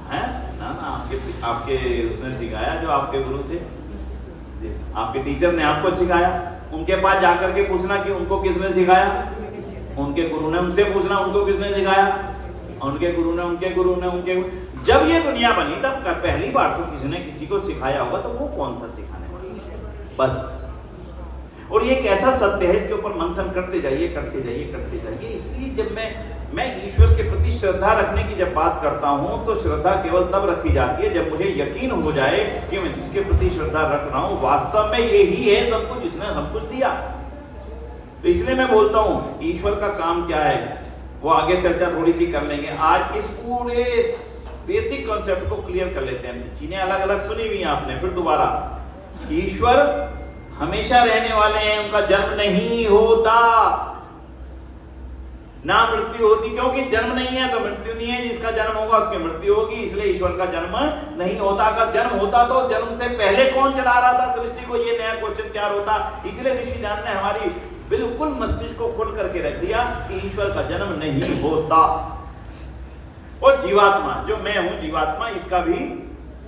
है ना, आपके उसने सिखाया, जो आपके गुरु थे, जिस आपके टीचर ने आपको सिखाया। उनके पास जाकर के पूछना कि उनको किसने सिखाया? उनके गुरु ने। उनसे पूछना उनको किसने सिखाया? उनके गुरु ने, उनके गुरु ने, उनके। जब ये दुनिया बनी तब पहली बार तो किसी ने किसी को सिखाया होगा, तो वो कौन था सिखाने वाला? बस। और ये एक ऐसा सत्य है, इसके ऊपर मंथन करते जाइए करते जाइए करते जाइए। इसलिए जब मैं ईश्वर के प्रति श्रद्धा रखने की जब बात करता हूं तो श्रद्धा केवल तब रखी जाती है जब मुझे यकीन हो जाए कि मैं जिसके प्रति श्रद्धा रख रहा हूं वास्तव में यही है सब कुछ, जिसने सब कुछ दिया। तो इसलिए मैं बोलता हूं ईश्वर का काम क्या है वो आगे चर्चा थोड़ी सी कर लेंगे। आज इस पूरे बेसिक कॉन्सेप्ट को क्लियर कर लेते हैं। चीजें अलग अलग सुनी हुई हैं आपने, फिर दोबारा। ईश्वर हमेशा रहने वाले हैं, उनका जन्म नहीं होता, ना मृत्यु होती, क्योंकि जन्म नहीं है तो मृत्यु नहीं है, जिसका जन्म होगा उसकी मृत्यु होगी, इसलिए ईश्वर का जन्म नहीं होता। अगर जन्म होता तो जन्म से पहले कौन चला रहा था सृष्टि को, ये नया क्वेश्चन तैयार होता। इसलिए ऋषि जान ने हमारी बिल्कुल मस्तिष्क को खोल करके रख दिया कि ईश्वर का जन्म नहीं होता। और जीवात्मा, जो मैं हूं जीवात्मा, इसका भी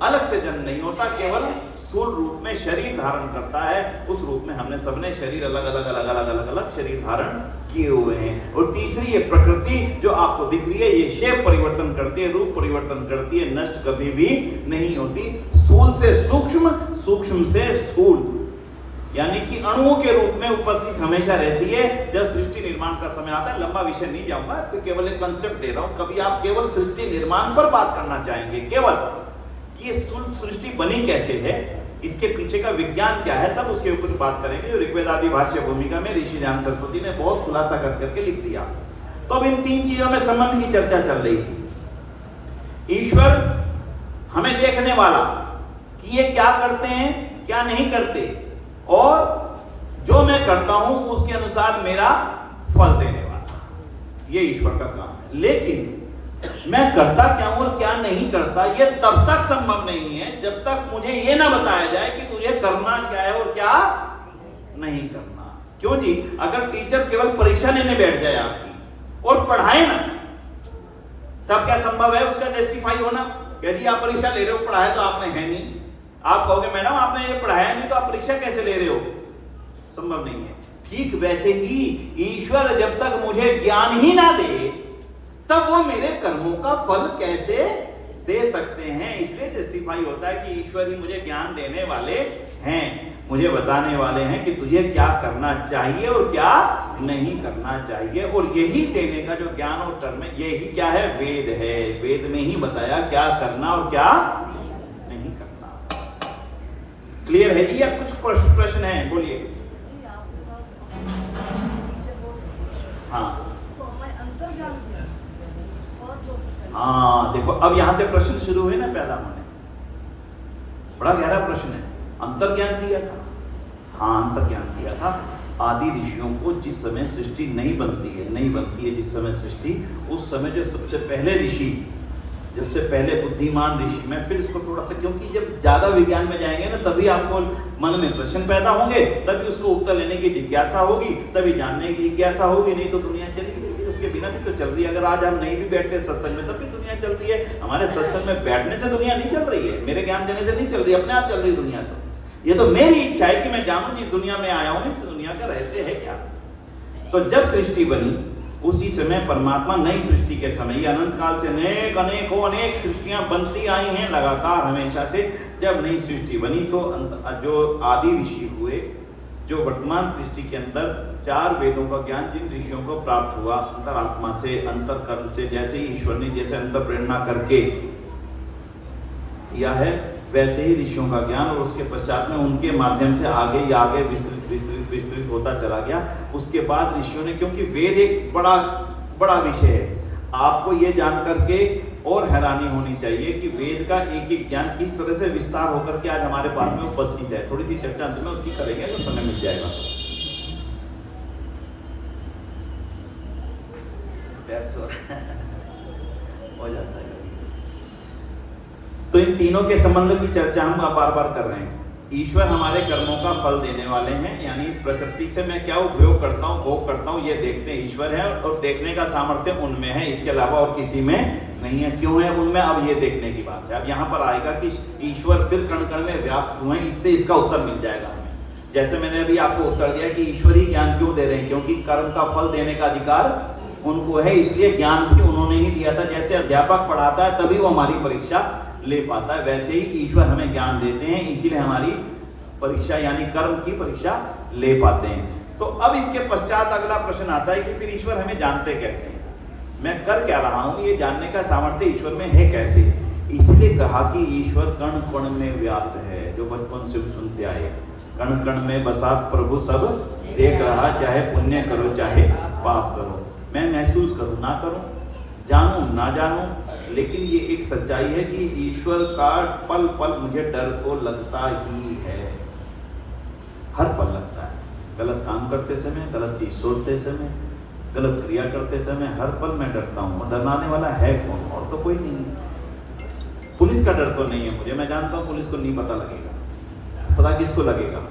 अलग से जन्म नहीं होता, केवल स्थूल रूप में शरीर धारण करता है। उस रूप में हमने सबने शरीर अलग अलग अलग अलग अलग अलग शरीर धारण किए हुए हैं। और तीसरी ये प्रकृति जो आपको दिख रही है, ये शेप परिवर्तन करती है, रूप परिवर्तन करती है, नष्ट कभी भी नहीं होती। स्थूल से सूक्ष्म, सूक्ष्म से स्थूल, यानी कि अणुओं के रूप में उपस्थित हमेशा रहती है। जब सृष्टि निर्माण का समय आता है, लंबा विषय नहीं जाऊंगा, तो केवल एक कंसेप्ट दे रहा हूं। कभी आप केवल सृष्टि निर्माण पर बात करना चाहेंगे, केवल कि ये स्थूल सृष्टि बनी कैसे है, इसके पीछे का विज्ञान क्या है, तब उसके ऊपर बात करेंगे। जो ऋग्वेद आदि भाष्य भूमिका में ऋषि ज्ञान सरस्वती ने बहुत खुलासा कर करके लिख दिया। तो अब इन तीन चीजों में संबंध की चर्चा चल रही थी। ईश्वर हमें देखने वाला कि ये क्या करते हैं क्या नहीं करते, और जो मैं करता हूं उसके अनुसार मेरा फल देने वाला, ये ईश्वर का काम है। लेकिन मैं करता क्या हूं और क्या नहीं करता, यह तब तक संभव नहीं है जब तक मुझे यह ना बताया जाए कि तुझे करना क्या है और क्या नहीं करना। क्यों जी? अगर टीचर केवल परीक्षा लेने बैठ जाए आपकी और पढ़ाए ना, तब क्या संभव है उसका जस्टिफाई होना? यदि आप परीक्षा ले रहे हो, पढ़ाया तो आपने है नहीं, आप कहोगे मैडम आपने ये पढ़ाया नहीं तो आप परीक्षा कैसे ले रहे हो? संभव नहीं है। ठीक वैसे ही ईश्वर जब तक मुझे ज्ञान ही ना दे तब वो मेरे कर्मों का फल कैसे दे सकते हैं? इसलिए जस्टिफाई होता है कि ईश्वर ही मुझे ज्ञान देने वाले हैं, मुझे बताने वाले हैं कि तुझे क्या करना चाहिए और क्या नहीं करना चाहिए। और यही देने का जो ज्ञान और कर्म है, यही क्या है? वेद है। वेद में ही बताया क्या करना और क्या नहीं करना। क्लियर है जी, या कुछ प्रश्न है? बोलिए। हाँ हाँ, देखो अब यहां से प्रश्न शुरू हुए ना पैदा होने। बड़ा गहरा प्रश्न है। अंतर्ज्ञान दिया था, हाँ अंतर्ज्ञान दिया था आदि ऋषियों को। जिस समय सृष्टि नहीं बनती है जिस समय सृष्टि, उस समय जो सबसे पहले ऋषि, जब से पहले बुद्धिमान ऋषि, मैं फिर इसको थोड़ा सा, क्योंकि जब ज्यादा विज्ञान में जाएंगे ना तभी आपको मन में प्रश्न पैदा होंगे, तभी उसको उत्तर लेने की जिज्ञासा होगी, तभी जानने की जिज्ञासा होगी। नहीं तो दुनिया चली गई, उसके बिना भी तो चल रही है। अगर आज हम नहीं भी बैठते सत्संग में तब भी दुनिया चल रही है। हमारे सत्संग में बैठने से दुनिया नहीं चल रही है, मेरे ज्ञान देने से नहीं चल रही, अपने आप चल रही दुनिया। तो ये तो मेरी इच्छा है कि मैं जानूं जिस दुनिया में आया हूं इस दुनिया का रहस्य है क्या। तो जब सृष्टि बनी उसी समय परमात्मा नई सृष्टि के समय, अनंत काल से अनेक सृष्टियां बनती आई हैं लगातार हमेशा से। जब नई सृष्टि बनी तो जो आदि ऋषि हुए, जो वर्तमान सृष्टि के अंदर 4 वेदों का ज्ञान जिन ऋषियों को प्राप्त हुआ, अंतरात्मा से, अंतर्कर्म से, जैसे ही ईश्वर ने जैसे अंतर प्रेरणा करके दिया है वैसे ही ऋषियों का ज्ञान, और उसके पश्चात में उनके माध्यम से आगे विस्तृत होता चला गया। उसके बाद ऋषियों ने, क्योंकि वेद एक बड़ा विषय है, आपको ये जान करके और हैरानी होनी चाहिए कि वेद का एक एक ज्ञान किस तरह से विस्तार होकर के आज हमारे पास में उपस्थित है। थोड़ी सी चर्चा अंत में उसकी करेंगे तो समय मिल जाएगा। हो जाता है। तो इन तीनों के संबंध की चर्चा हम बार बार कर रहे हैं। ईश्वर हमारे कर्मों का फल देने वाले हैं, यानी इस प्रकृति से मैं क्या उपयोग करता हूँ, भोग करता हूँ, ये देखते हैं ईश्वर है, और देखने का सामर्थ्य उनमें है, इसके अलावा और किसी में नहीं है। क्यों है उनमें? अब ये देखने की बात है। अब यहाँ पर आएगा कि ईश्वर फिर कण कण में व्याप्त क्यों है, इससे इसका उत्तर मिल जाएगा हमें। जैसे मैंने अभी आपको उत्तर दिया कि ईश्वर ही ज्ञान क्यों दे रहे हैं, क्योंकि कर्म का फल देने का अधिकार उनको है, इसलिए ज्ञान भी उन्होंने ही दिया था। जैसे अध्यापक पढ़ाता है तभी वो हमारी परीक्षा ले पाता है, वैसे ही ईश्वर हमें ज्ञान देते हैं। इसीलिए हमारी परीक्षा यानी कर्म की परीक्षा ले पाते हैं। तो अब इसके पश्चात अगला प्रश्न आता है कि फिर ईश्वर हमें जानते कैसे हैं, मैं कर क्या रहा हूं, ये जानने का सामर्थ्य ईश्वर में है कैसे। इसलिए कहा कि ईश्वर कण कण में व्याप्त है, जो बचपन से सुनते आए, कण कण में बसा प्रभु सब देख रहा, चाहे पुण्य करो चाहे पाप करो। मैं महसूस करूं ना करूं, जानूं ना जानूं, लेकिन ये एक सच्चाई है कि ईश्वर का पल पल मुझे डर तो लगता ही है, हर पल लगता है। गलत काम करते समय, गलत चीज सोचते समय, गलत क्रिया करते समय, हर पल मैं डरता हूँ। डराने वाला है कौन? और तो कोई नहीं है। पुलिस का डर तो नहीं है मुझे, मैं जानता हूँ पुलिस को नहीं पता लगेगा। पता किसको लगेगा?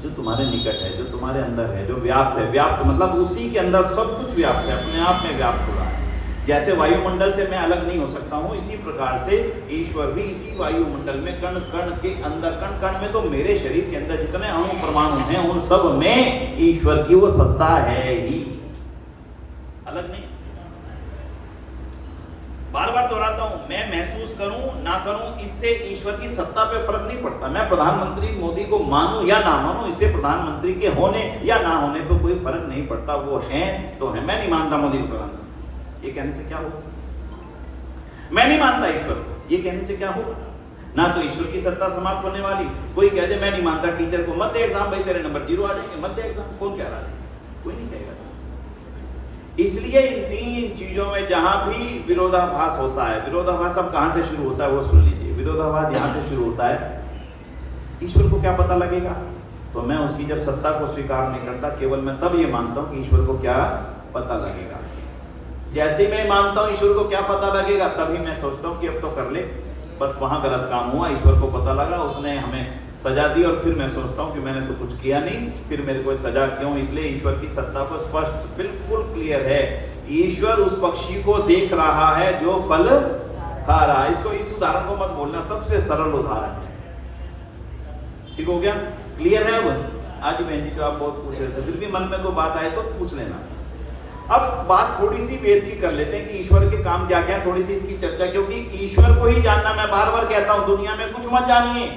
जो तुम्हारे निकट है, जो तुम्हारे अंदर है, जो व्याप्त है। व्याप्त मतलब उसी के अंदर सब कुछ व्याप्त है, अपने आप में व्याप्त हो रहा है। जैसे वायुमंडल से मैं अलग नहीं हो सकता हूँ, इसी प्रकार से ईश्वर भी इसी वायुमंडल में कण कण के अंदर, कण कण में तो मेरे शरीर के अंदर जितने अणु परमाणु हैं उन सब में ईश्वर की वो सत्ता है ही, अलग नहीं। बार बार दोहराता हूं, मैं महसूस करूं ना करूं, इससे ईश्वर की सत्ता पे फर्क नहीं पड़ता। मैं प्रधानमंत्री मोदी को मानूं या ना मानूं, इससे प्रधानमंत्री के होने या ना होने पे कोई फर्क नहीं पड़ता। वो है तो है। मैं नहीं मानता मोदी को प्रधानमंत्री, ये कहने से क्या होगा? मैं नहीं मानता ईश्वर को, ये कहने से क्या होगा? ना तो ईश्वर की सत्ता समाप्त होने वाली। कोई कह दे मैं नहीं मानता टीचर को, मत दे एग्जाम भाई, तेरे नंबर 0 आ जाएंगे, मत दे एग्जाम। कौन कह रहा है? कोई नहीं कहेगा। इसलिए इन तीन चीजों में जहां भी विरोधाभास होता है, विरोधाभास अब कहां से शुरू होता है वो सुन लीजिए। विरोधाभास यहां से शुरू होता है, ईश्वर को क्या पता लगेगा? तो मैं उसकी जब सत्ता को स्वीकार नहीं करता, केवल मैं तब ये मानता हूं कि ईश्वर को क्या पता लगेगा। जैसे मैं मानता हूं ईश्वर को क्या पता लगेगा, तभी मैं सोचता हूं कि अब तो कर ले, बस वहां गलत काम हुआ, ईश्वर को पता लगा, उसने हमें सजा दी, और फिर मैं सोचता हूं कि मैंने तो कुछ किया नहीं, फिर मेरे को सजा क्यों? इसलिए ईश्वर की सत्ता को स्पष्ट बिल्कुल क्लियर है। ईश्वर उस पक्षी को देख रहा है जो फल खा रहा है। इसको, इस उदाहरण को मत बोलना, सबसे सरल उदाहरण है। ठीक हो गया? क्लियर है? अब आज बहन जी जो आप बहुत पूछ रहे थे, फिर भी मन में कोई बात आए तो पूछ लेना। अब बात थोड़ी सी वेद की कर लेते हैं कि ईश्वर के काम क्या क्या है, थोड़ी सी इसकी चर्चा, क्योंकि ईश्वर को ही जानना, मैं बार बार कहता हूं, दुनिया में कुछ मत जानिए,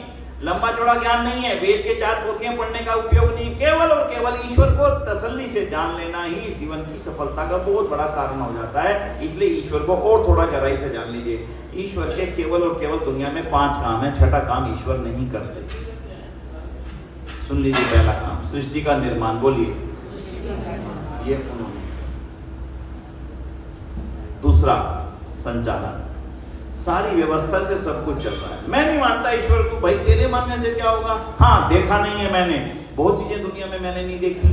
लंबा चौड़ा ज्ञान नहीं है, वेद के 4 पोथियां पढ़ने का उपयोग नहीं, केवल और केवल ईश्वर को तसल्ली से जान लेना ही जीवन की सफलता का बहुत बड़ा कारण हो जाता है। इसलिए ईश्वर को और थोड़ा गहराई से जान लीजिए। ईश्वर के केवल और केवल दुनिया में 5 काम है, छठा काम ईश्वर नहीं करते। सुन लीजिए, पहला काम सृष्टि का निर्माण, बोलिए, ये उन्होंने। दूसरा संचालन, सारी व्यवस्था से सब कुछ चल रहा है। मैं नहीं मानता ईश्वर को, भाई तेरे मानने से क्या होगा? हाँ, देखा नहीं है मैंने, बहुत चीजें दुनिया में मैंने नहीं देखी।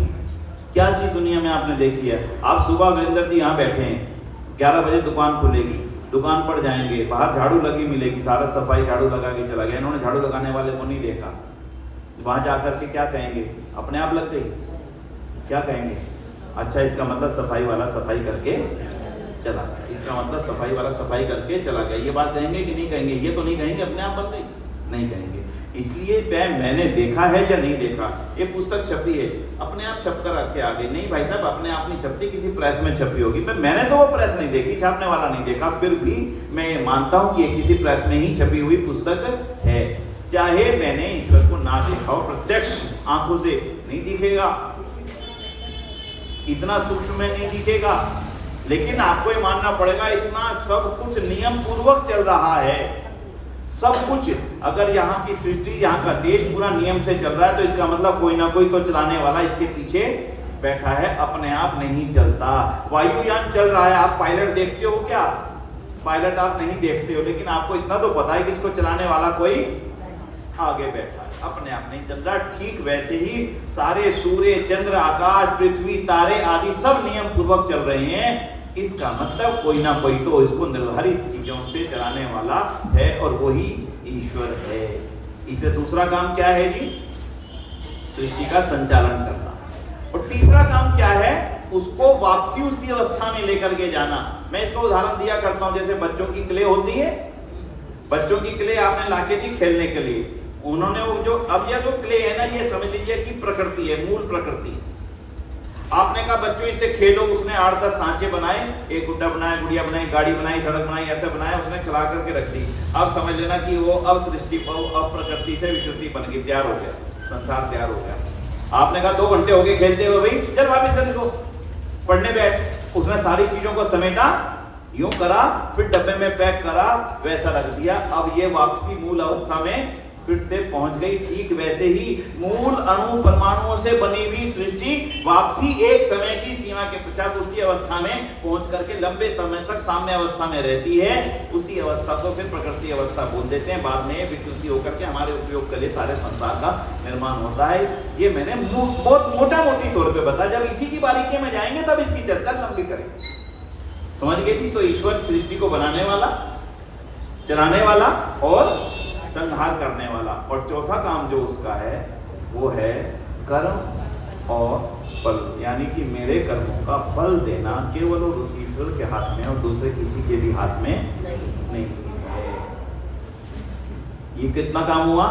क्या चीज दुनिया में आपने देखी है? आप सुबह वीरेंद्र जी यहाँ बैठे हैं, 11 बजे दुकान खुलेगी, दुकान पर जाएंगे, बाहर झाड़ू लगी मिलेगी, सारा सफाई झाड़ू लगा के चला गया, इन्होंने झाड़ू लगाने वाले को नहीं देखा। वहां जाकर के क्या कहेंगे? अपने आप लग गई, क्या कहेंगे? अच्छा, इसका मतलब सफाई वाला सफाई करके चला गया, इसका मतलब सफाई वाला सफाई करके चला गया। ये बात कहेंगे कि नहीं कहेंगे? ये तो नहीं कहेंगे अपने आप बन गई, नहीं कहेंगे। इसलिए मैंने देखा है या नहीं देखा, ये पुस्तक छपी है, अपने आप छप कर रख के आ गई। नहीं भाई साहब, अपने आप नहीं छपती, किसी प्रेस में छपी होगी। मैंने तो वो प्रेस नहीं देखी, छापने वाला नहीं देखा, फिर भी मैं ये मानता हूं कि ये किसी प्रेस में ही छपी हुई पुस्तक है। चाहे मैंने ईश्वर को ना देखा हो, प्रत्यक्ष आंखों से नहीं दिखेगा, इतना सूक्ष्म में नहीं दिखेगा, लेकिन आपको ये मानना पड़ेगा इतना सब कुछ नियम पूर्वक चल रहा है। सब कुछ, अगर यहाँ की सृष्टि, यहाँ का देश पूरा नियम से चल रहा है, तो इसका मतलब कोई ना कोई तो चलाने वाला इसके पीछे बैठा है, अपने आप नहीं चलता। वायुयान चल रहा है, आप पायलट देखते हो क्या? पायलट आप नहीं देखते हो, लेकिन आपको इतना तो पता है कि इसको चलाने वाला कोई आगे बैठा है, अपने आप नहीं चल रहा। ठीक वैसे ही सारे सूर्य, चंद्र, आकाश, पृथ्वी, तारे आदि सब नियम पूर्वक चल रहे हैं। इसका मतलब कोई ना कोई तो इसको निर्धारित चीजों से चलाने वाला है, और वही ईश्वर है। इसलिए दूसरा काम क्या है जी? सृष्टि का संचालन करना। और तीसरा काम क्या है? उसको वापसी उसी अवस्था में लेकर के जाना। मैं इसका उदाहरण दिया करता हूं, जैसे बच्चों की क्ले होती है, बच्चों की क्ले आपने लाके दी खेलने के लिए, उन्होंने वो जो, अब यह जो क्ले है ना, ये समझ लीजिए कि प्रकृति है, मूल प्रकृति। आपने कहा बच्चों इससे खेलो, उसने 8-10 सांचे बनाए, एक गुड्डा बनाया, गुड़िया बनाई, गाड़ी बनाई, सड़क बनाई, ऐसे बनाया, उसने खिला करके रख दी। अब समझ लेना कि वो अब सृष्टि, अब प्रकृति से विकृति बन गई, तैयार हो गया। संसार तैयार हो गया। आपने कहा 2 घंटे हो गए खेलते हुए, भाई चल वापस कर इसको, पढ़ने बैठ। उसने सारी चीजों को समेटा, यूं करा, फिर डब्बे में पैक करा, वैसा रख दिया। अब ये वापसी मूल अवस्था में फिर से पहुंच गई। ठीक वैसे ही मूल अणु परमाणुओं से बनी हुई सृष्टि वापसी एक समय की सीमा के पश्चात उसी अवस्था में पहुंच करके लंबे समय तक साम्य अवस्था में रहती है। उसी अवस्था को फिर प्रकृति अवस्था बोल देते हैं। बाद में विकृति होकर के हमारे उपयोग के लिए सारे संसार का निर्माण होता है। ये मैंने बहुत मोटा मोटी तौर पे बताया। जब इसी की बारीकी में जाएंगे तब इसकी चर्चा लंबी करेंगे। समझ गए जी? तो ईश्वर सृष्टि को बनाने वाला, चलाने वाला और संहार करने वाला। और चौथा काम जो उसका है वो है कर्म और फल, यानी कि मेरे कर्मों का फल देना केवल और उसी ईश्वर के हाथ में और दूसरे किसी के भी हाथ में नहीं है। ये कितना काम हुआ?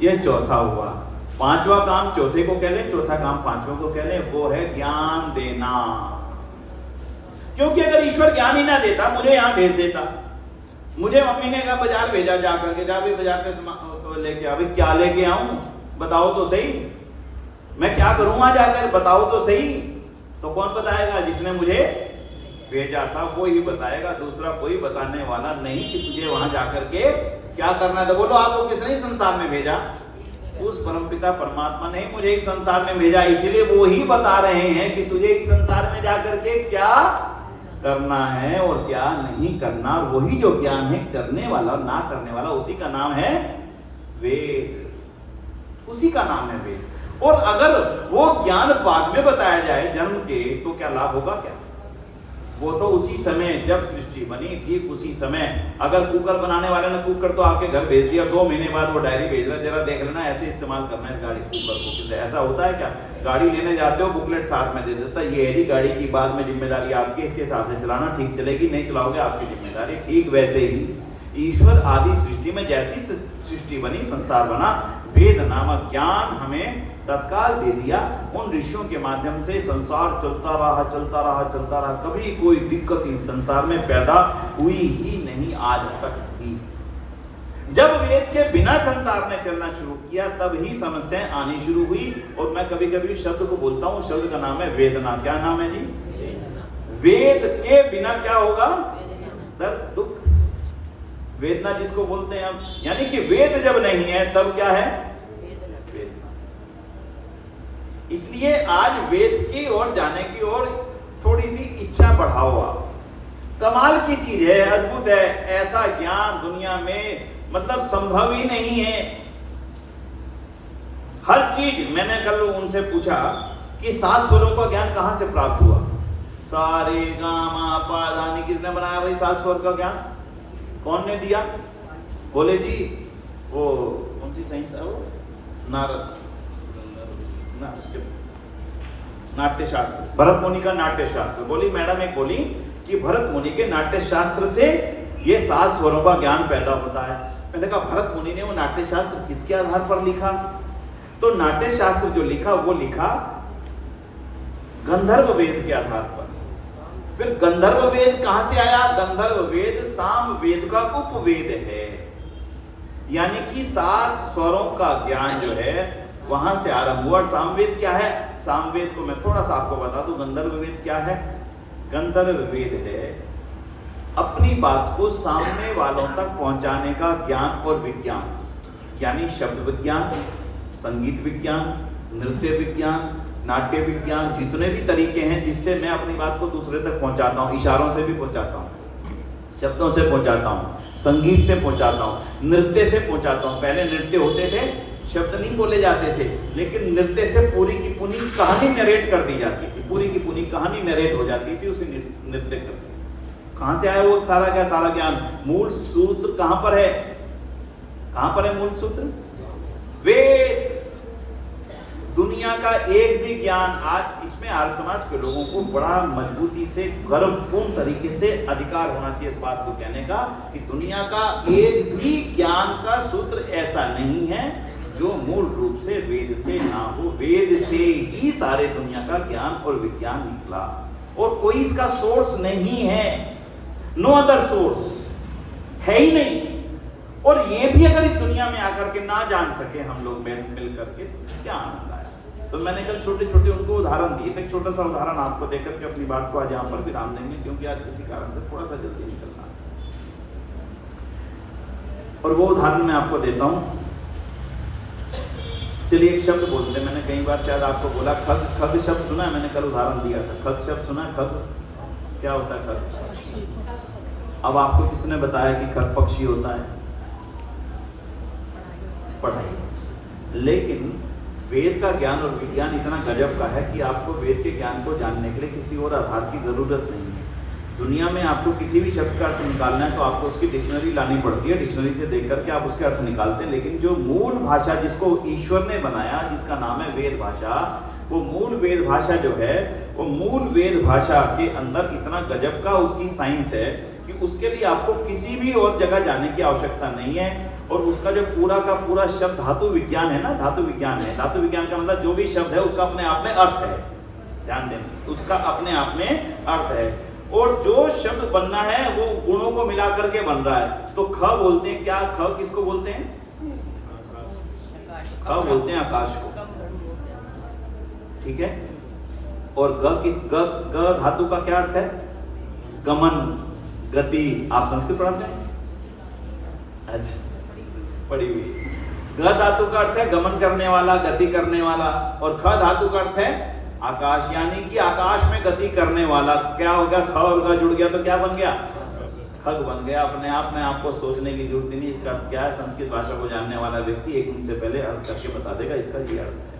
ये चौथा हुआ। 5वां काम चौथे को कह लें, चौथा काम 5वें को कह लें, वो है ज्ञान देना। क्योंकि अगर ईश्वर ज्ञान ही ना देता, मुझे यहां भेज देता, मुझे मम्मी ने कहा बाजार भेजा, जाकर के जा भी बाजार से लेके आ। क्या लेके आऊं बताओ तो सही, मैं क्या करूंगा जाकर बताओ तो सही। तो कौन बताएगा? जिसने मुझे भेजा था वो ही बताएगा, दूसरा कोई बताने वाला नहीं कि तुझे वहां जाकर के क्या करना था। बोलो आपको किसने इस संसार में भेजा? उस परमपिता परमात्मा ने मुझे इस संसार में भेजा। इसलिए वो ही बता रहे हैं कि तुझे इस संसार में जाकर के क्या करना है और क्या नहीं करना। वही जो ज्ञान है करने वाला और ना करने वाला, उसी का नाम है वेद। उसी का नाम है वेद। और अगर वो ज्ञान बाद में बताया जाए जन्म के, तो क्या लाभ होगा? क्या वो तो उसी समय जब सृष्टि बनी, ठीक उसी समय अगर कुकर बनाने वाले ने कुकर तो आपके घर भेज दिया, 2 महीने बाद वो डायरी भेज रहा, जरा देख लेना ऐसे इस्तेमाल करना है गाड़ी कुकर को। ऐसा होता है क्या? गाड़ी लेने जाते हो, बुकलेट साथ में दे देता, ये है जी गाड़ी की, बाद में जिम्मेदारी आपकी, इसके हिसाब से चलाना, ठीक चलेगी, नहीं चलाओगे आपकी जिम्मेदारी। ठीक वैसे ही ईश्वर आदि सृष्टि में जैसी सृष्टि बनी, संसार बना, वेद नामक ज्ञान हमें तत्काल दे दिया। उन ऋषियों के माध्यम से संसार चलता रहा, चलता रहा, चलता रहा। कभी कोई दिक्कत इस संसार में पैदा हुई ही नहीं आज तक ही। जब वेद के बिना संसार ने चलना शुरू किया तब ही समस्याएं आनी शुरू हुई। और मैं कभी कभी शब्द को बोलता हूं, शब्द का नाम है वेदना। क्या नाम है जी? वेद के बिना क्या होगा? दर्द, दुख, वेदना जिसको बोलते हैं हम। यानी कि वेद जब नहीं है तब क्या है? इसलिए आज वेद की ओर जाने की ओर थोड़ी सी इच्छा बढ़ाओ। कमाल की चीज है, अद्भुत है। ऐसा ज्ञान दुनिया में मतलब संभव ही नहीं है। हर चीज, मैंने कल उनसे पूछा कि 7 स्वरों का ज्ञान कहां से प्राप्त हुआ? सारे गामा पा धा नी किसने बनाया भाई 7 स्वर का ज्ञान? कौन ने दिया? बोले जी वो कौन सी संहिता, वो नारद ना, उसके नाट्य शास्त्र, भरत मुनि का नाट्य शास्त्र। बोली मैडम एक बोली कि भरत मुनि के नाट्य शास्त्र से ये 7 स्वरों का ज्ञान पैदा होता है। मैंने कहा भरत मुनि ने वो नाट्य शास्त्र किसके आधार पर लिखा? तो नाट्य शास्त्र जो लिखा वो लिखा गंधर्व वेद के आधार पर। फिर गंधर्व वेद कहां से आया? गंधर्व वेद साम वेद का उपवेद है, यानी कि 7 स्वरों का ज्ञान जो है वहां से आरंभ हुआ। सामवेद क्या है? सामवेद को मैं थोड़ा सा आपको बता दूं। गंधर्व वेद क्या है? गंधर्व वेद है अपनी बात को सामने वालों तक पहुंचाने का ज्ञान और विज्ञान, यानी शब्द विज्ञान, संगीत विज्ञान, नृत्य विज्ञान, नाट्य विज्ञान, जितने भी तरीके हैं जिससे मैं अपनी बात को दूसरे तक पहुंचाता हूं। इशारों से भी पहुंचाता हूं, शब्दों से पहुंचाता हूं, संगीत से पहुंचाता हूं, नृत्य से पहुंचाता हूं। पहले नृत्य होते थे, शब्द नहीं बोले जाते थे, लेकिन नृत्य से पूरी की पूरी कहानी नरेट कर दी जाती थी। पूरी की पूरी कहानी नरेट हो जाती थी उसे नृत्य कर। कहां से आया वो सारा क्या सारा ज्ञान? मूल सूत्र कहां पर है? कहां पर है मूल सूत्र? वेद। दुनिया का एक भी ज्ञान आज इसमें आर्य समाज के लोगों को बड़ा मजबूती से गर्वपूर्ण तरीके से अधिकार होना चाहिए इस बात को कहने का कि दुनिया का एक भी ज्ञान का सूत्र ऐसा नहीं है जो मूल रूप से वेद से ना हो। वेद से ही सारे दुनिया का ज्ञान और विज्ञान निकला और कोई इसका सोर्स नहीं है। नो अदर सोर्स है ही नहीं। और ये भी अगर इस दुनिया दुनिया में आकर के ना जान सके हम लोग मिल करके, क्या आनंद आया। तो मैंने कल छोटे छोटे उनको उदाहरण दिए थे। एक छोटा सा उदाहरण आपको देकर के अपनी बात को आज यहाँ पर विराम देंगे, क्योंकि आज किसी कारण से थोड़ा सा जल्दी निकलना है। और वो उदाहरण मैं आपको देता हूँ। चलिए एक शब्द बोलते हैं, मैंने कई बार शायद आपको बोला खग। खग शब्द सुना है, मैंने कल उदाहरण दिया था। खग शब्द सुना है? खग क्या होता है? खग। अब आपको किसने बताया कि खग पक्षी होता है? पढ़ाई। लेकिन वेद का ज्ञान और विज्ञान इतना गजब का है कि आपको वेद के ज्ञान को जानने के लिए किसी और आधार की जरूरत नहीं है। दुनिया में आपको किसी भी शब्द का अर्थ निकालना है तो आपको उसकी डिक्शनरी लानी पड़ती है, डिक्शनरी से देख करके आप उसके अर्थ निकालते हैं। लेकिन जो मूल भाषा जिसको ईश्वर ने बनाया, जिसका नाम है वेद भाषा, वो मूल वेद भाषा जो है, वो मूल वेद भाषा के अंदर इतना गजब का उसकी साइंस है कि उसके लिए आपको किसी भी और जगह जाने की आवश्यकता नहीं है। और उसका जो पूरा का पूरा शब्द धातु विज्ञान है ना, धातु विज्ञान है। धातु विज्ञान का मतलब जो भी शब्द है उसका अपने आप में अर्थ है। ध्यान देना, उसका अपने आप में अर्थ है। और जो शब्द बनना है वो गुणों को मिला करके बन रहा है। तो ख बोलते हैं क्या? ख किसको बोलते हैं? ख बोलते हैं आकाश को, ठीक है। और ग धातु का क्या अर्थ है? गमन, गति। आप संस्कृत पढ़ाते हैं? अच्छा, पढ़ी हुई। ग धातु का अर्थ है गमन करने वाला, गति करने वाला। और ख धातु का अर्थ है आकाश, यानी कि आकाश में गति करने वाला। क्या हो गया? ख और ग जुड़ गया तो क्या बन गया? खग बन गया। अपने आप में आपको सोचने की जरूरत नहीं। इसका अर्थ क्या है? संस्कृत भाषा को जानने वाला व्यक्ति एक दिन से पहले अर्थ करके बता देगा, इसका ये अर्थ है।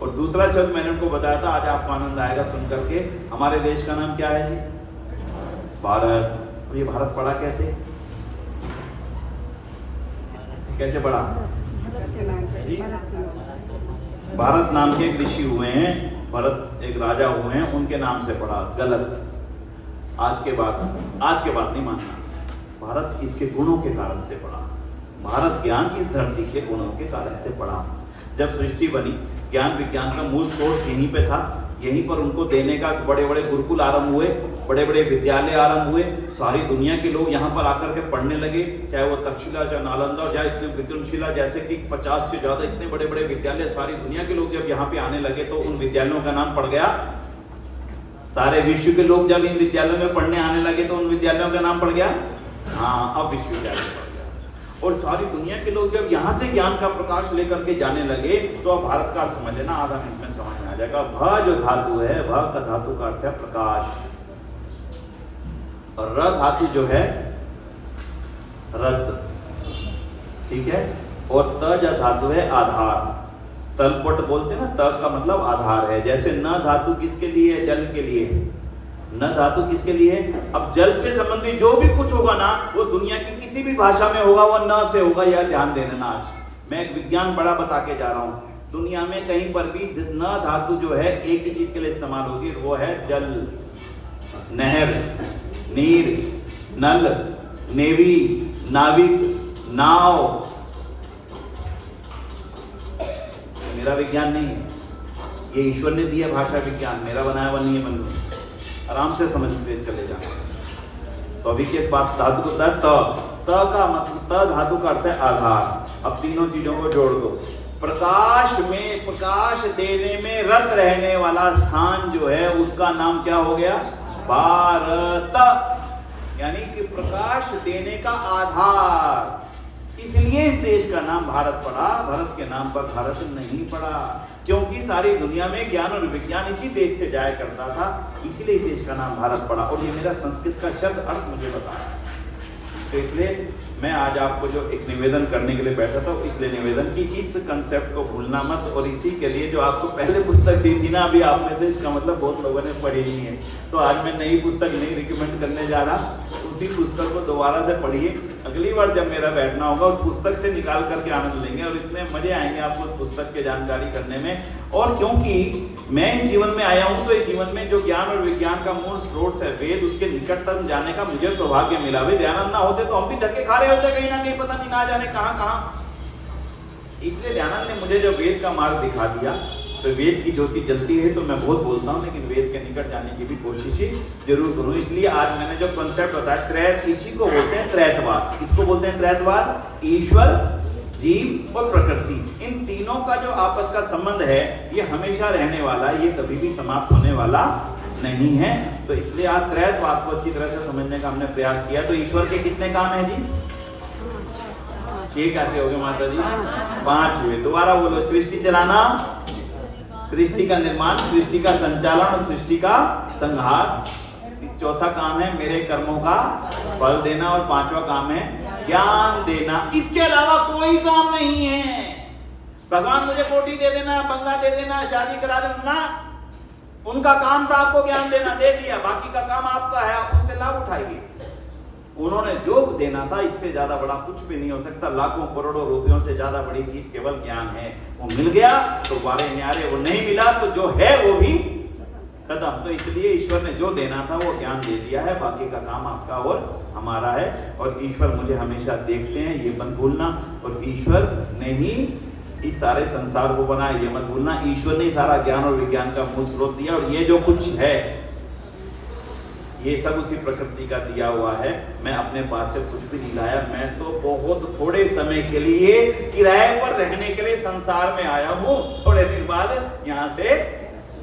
और दूसरा शब्द मैंने उनको बताया था, आज आपको आनंद आएगा सुन करके। हमारे देश का नाम क्या है जी? भारत। और ये भारत पड़ा कैसे? कैसे पड़ा? भारत नाम के एक ऋषि हुए हैं, भरत एक राजा हुए हैं, उनके नाम से पढ़ा। गलत। आज के बाद नहीं मानना। भारत इसके गुणों के कारण से पढ़ा। भारत ज्ञान इस धरती के गुणों के कारण से पढ़ा। जब सृष्टि बनी, ज्ञान विज्ञान का मूल सोर्स यहीं पे था। यहीं पर उनको देने का बड़े बड़े गुरुकुल आरंभ हुए, बड़े बड़े विद्यालय आरंभ हुए। सारी दुनिया के लोग यहाँ पर आकर के पढ़ने लगे, चाहे वो तक्षशिला, चाहे नालंदा, चाहे इतने विक्रमशिला, जैसे कि 50 से ज्यादा इतने बड़े बड़े विद्यालय। सारी दुनिया के लोग जब यहाँ पे आने लगे तो उन विद्यालयों का नाम पड़ गया। सारे विश्व के लोग जब इन विद्यालयों में पढ़ने आने लगे तो उन विद्यालयों का नाम पड़ गया, हाँ, अब विश्वविद्यालय पड़ गया। और सारी दुनिया के लोग जब यहाँ से ज्ञान का प्रकाश लेकर के जाने लगे तो अब भारत का अर्थ समझ लेना, आधा मिनट में समझ में आ जाएगा। भ जो धातु है, भ का धातु का अर्थ है प्रकाश। और र धातु जो है रत, ठीक है। और त जो धातु है आधार। तलपट बोलते हैं ना, त का मतलब आधार है। जैसे न धातु किसके लिए? जल के लिए। न धातु किसके लिए? अब जल से संबंधित जो भी कुछ होगा ना, वो दुनिया की किसी भी भाषा में होगा, वो न से होगा। यह ध्यान दे देना। आज मैं एक विज्ञान बड़ा बता के जा रहा हूं। दुनिया में कहीं पर भी न धातु जो है एक ही चीज के लिए इस्तेमाल होगी, वो है जल, नहर, नीर, नल, नेवी, नाविक, नाव। मेरा विज्ञान नहीं है, ये ईश्वर ने दिया भाषा विज्ञान, मेरा बनाया हुआ नहीं है। बंधु आराम से समझते चले जाना। तो अभी किस बात धातु को त का मतलब, त धातु का अर्थ है आधार। अब तीनों चीजों को जोड़ दो। प्रकाश में, प्रकाश देने में रत रहने वाला स्थान जो है उसका नाम क्या हो गया? भारत। यानी कि प्रकाश देने का आधार। इसलिए इस देश का नाम भारत पड़ा, भारत के नाम पर भारत नहीं पड़ा, क्योंकि सारी दुनिया में ज्ञान और विज्ञान इसी देश से जाया करता था, इसीलिए इस देश का नाम भारत पड़ा। और ये मेरा संस्कृत का शब्द अर्थ मुझे बताया। तो इसलिए मैं आज आपको जो एक निवेदन करने के लिए बैठा था, इसलिए निवेदन कि इस कंसेप्ट को भूलना मत। और इसी के लिए जो आपको पहले पुस्तक दी थी ना, अभी आप में से इसका मतलब बहुत लोगों ने पढ़ी नहीं है, तो आज मैं नई पुस्तक नहीं रिकमेंड करने जा रहा। उसी पुस्तक को दोबारा से पढ़िए। अगली बार जब मेरा बैठना होगा उस पुस्तक से निकाल करके आनंद लेंगे और इतने मजे आएंगे आपको उस पुस्तक के जानकारी करने में। और क्योंकि मैं इस जीवन में आया हूं, तो इस जीवन में जो ज्ञान और विज्ञान का मूल स्रोत है वेद, उसके निकटतम जाने का मुझे सौभाग्य मिला। वे दयानंद ना होते तो हम भी धक्के खा रहे होते कहीं ना कहीं, पता नहीं ना जाने कहां। इसलिए दयानंद ने मुझे जो वेद का मार्ग दिखा दिया, तो वेद की ज्योति जलती है। तो मैं बहुत बोलता हूँ, लेकिन वेद के निकट जाने की भी कोशिश जरूर करूँ। इसलिए आज मैंने जो कंसेप्ट बताया, त्रैत, इसी को बोलते हैं त्रैतवाद। किसको बोलते हैं त्रैतवाद? ईश्वर, जीव और प्रकृति, इन तीनों का जो आपस का संबंध है ये हमेशा रहने वाला है, ये कभी भी समाप्त होने वाला नहीं है। तो इसलिए आज त्रैत्ववाद को अच्छी तरह से समझने का हमने प्रयास किया। तो ईश्वर के कितने काम हैं जी? 6 कैसे हो गए माता जी? 5 हुए। दोबारा बोलो, सृष्टि चलाना, सृष्टि का निर्माण, सृष्टि का संचालन और सृष्टि का संहार। चौथा काम है मेरे कर्मों का फल देना और 5वां काम है ज्ञान देना। इसके अलावा कोई काम नहीं है। भगवान मुझे कोठी दे देना, बंगला दे देना, शादी करा देना, उनका काम था आपको ज्ञान देना, दे दिया। बाकी का काम आपका है, आप उससे लाभ उठाइए। उन्होंने जो देना था इससे ज्यादा बड़ा कुछ भी नहीं हो सकता। लाखों करोड़ों रुपयों से ज्यादा बड़ी चीज केवल ज्ञान है। वो मिल गया तो बारे न्यारे, वो नहीं मिला तो जो है वो भी खत्म। तो इसलिए ईश्वर ने जो देना था वो ज्ञान दे दिया है, बाकी का काम आपका और हमारा है। और ईश्वर मुझे हमेशा देखते हैं, ये मत भूलना। और ईश्वर ने ही इस सारे संसार को बनाया, ये मत भूलना। ईश्वर ने सारा ज्ञान और विज्ञान का मूल स्रोत दिया, और ये जो कुछ है ये सब उसी प्रकृति का दिया हुआ है। मैं अपने पास से कुछ भी नहीं लाया। मैं तो बहुत थोड़े समय के लिए किराए पर रहने के लिए संसार में आया हूँ, थोड़े दिन बाद यहाँ से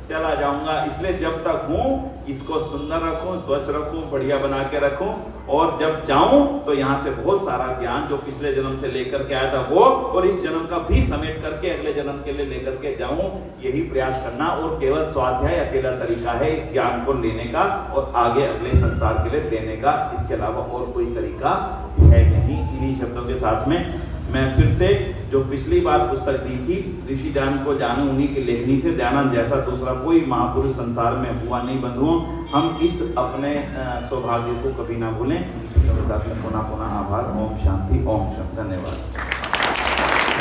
चला जाऊंगा। इसलिए जब तक हूं इसको सुंदर रखूं, स्वच्छ रखूं, बढ़िया बना के रखूं। और जब जाऊं तो यहाँ से बहुत सारा ज्ञान जो पिछले जन्म से लेकर के आया था वो, और इस जन्म का भी समेट करके अगले जन्म के लिए लेकर के जाऊं, यही प्रयास करना। और केवल स्वाध्याय अकेला तरीका है इस ज्ञान को लेने का और आगे अगले संसार के लिए देने का। इसके अलावा और कोई तरीका है नहीं। इन्हीं शब्दों के साथ में मैं फिर से जो पिछली बार पुस्तक दी थी, ऋषि ध्यान को जानो, उन्हीं की लेखनी से दयानंद जैसा दूसरा कोई महापुरुष संसार में हुआ नहीं बंधुओं। हम इस अपने सौभाग्य को कभी ना भूलें। पुनः पुनः आभार। ओम शांति, ओम शांति, धन्यवाद।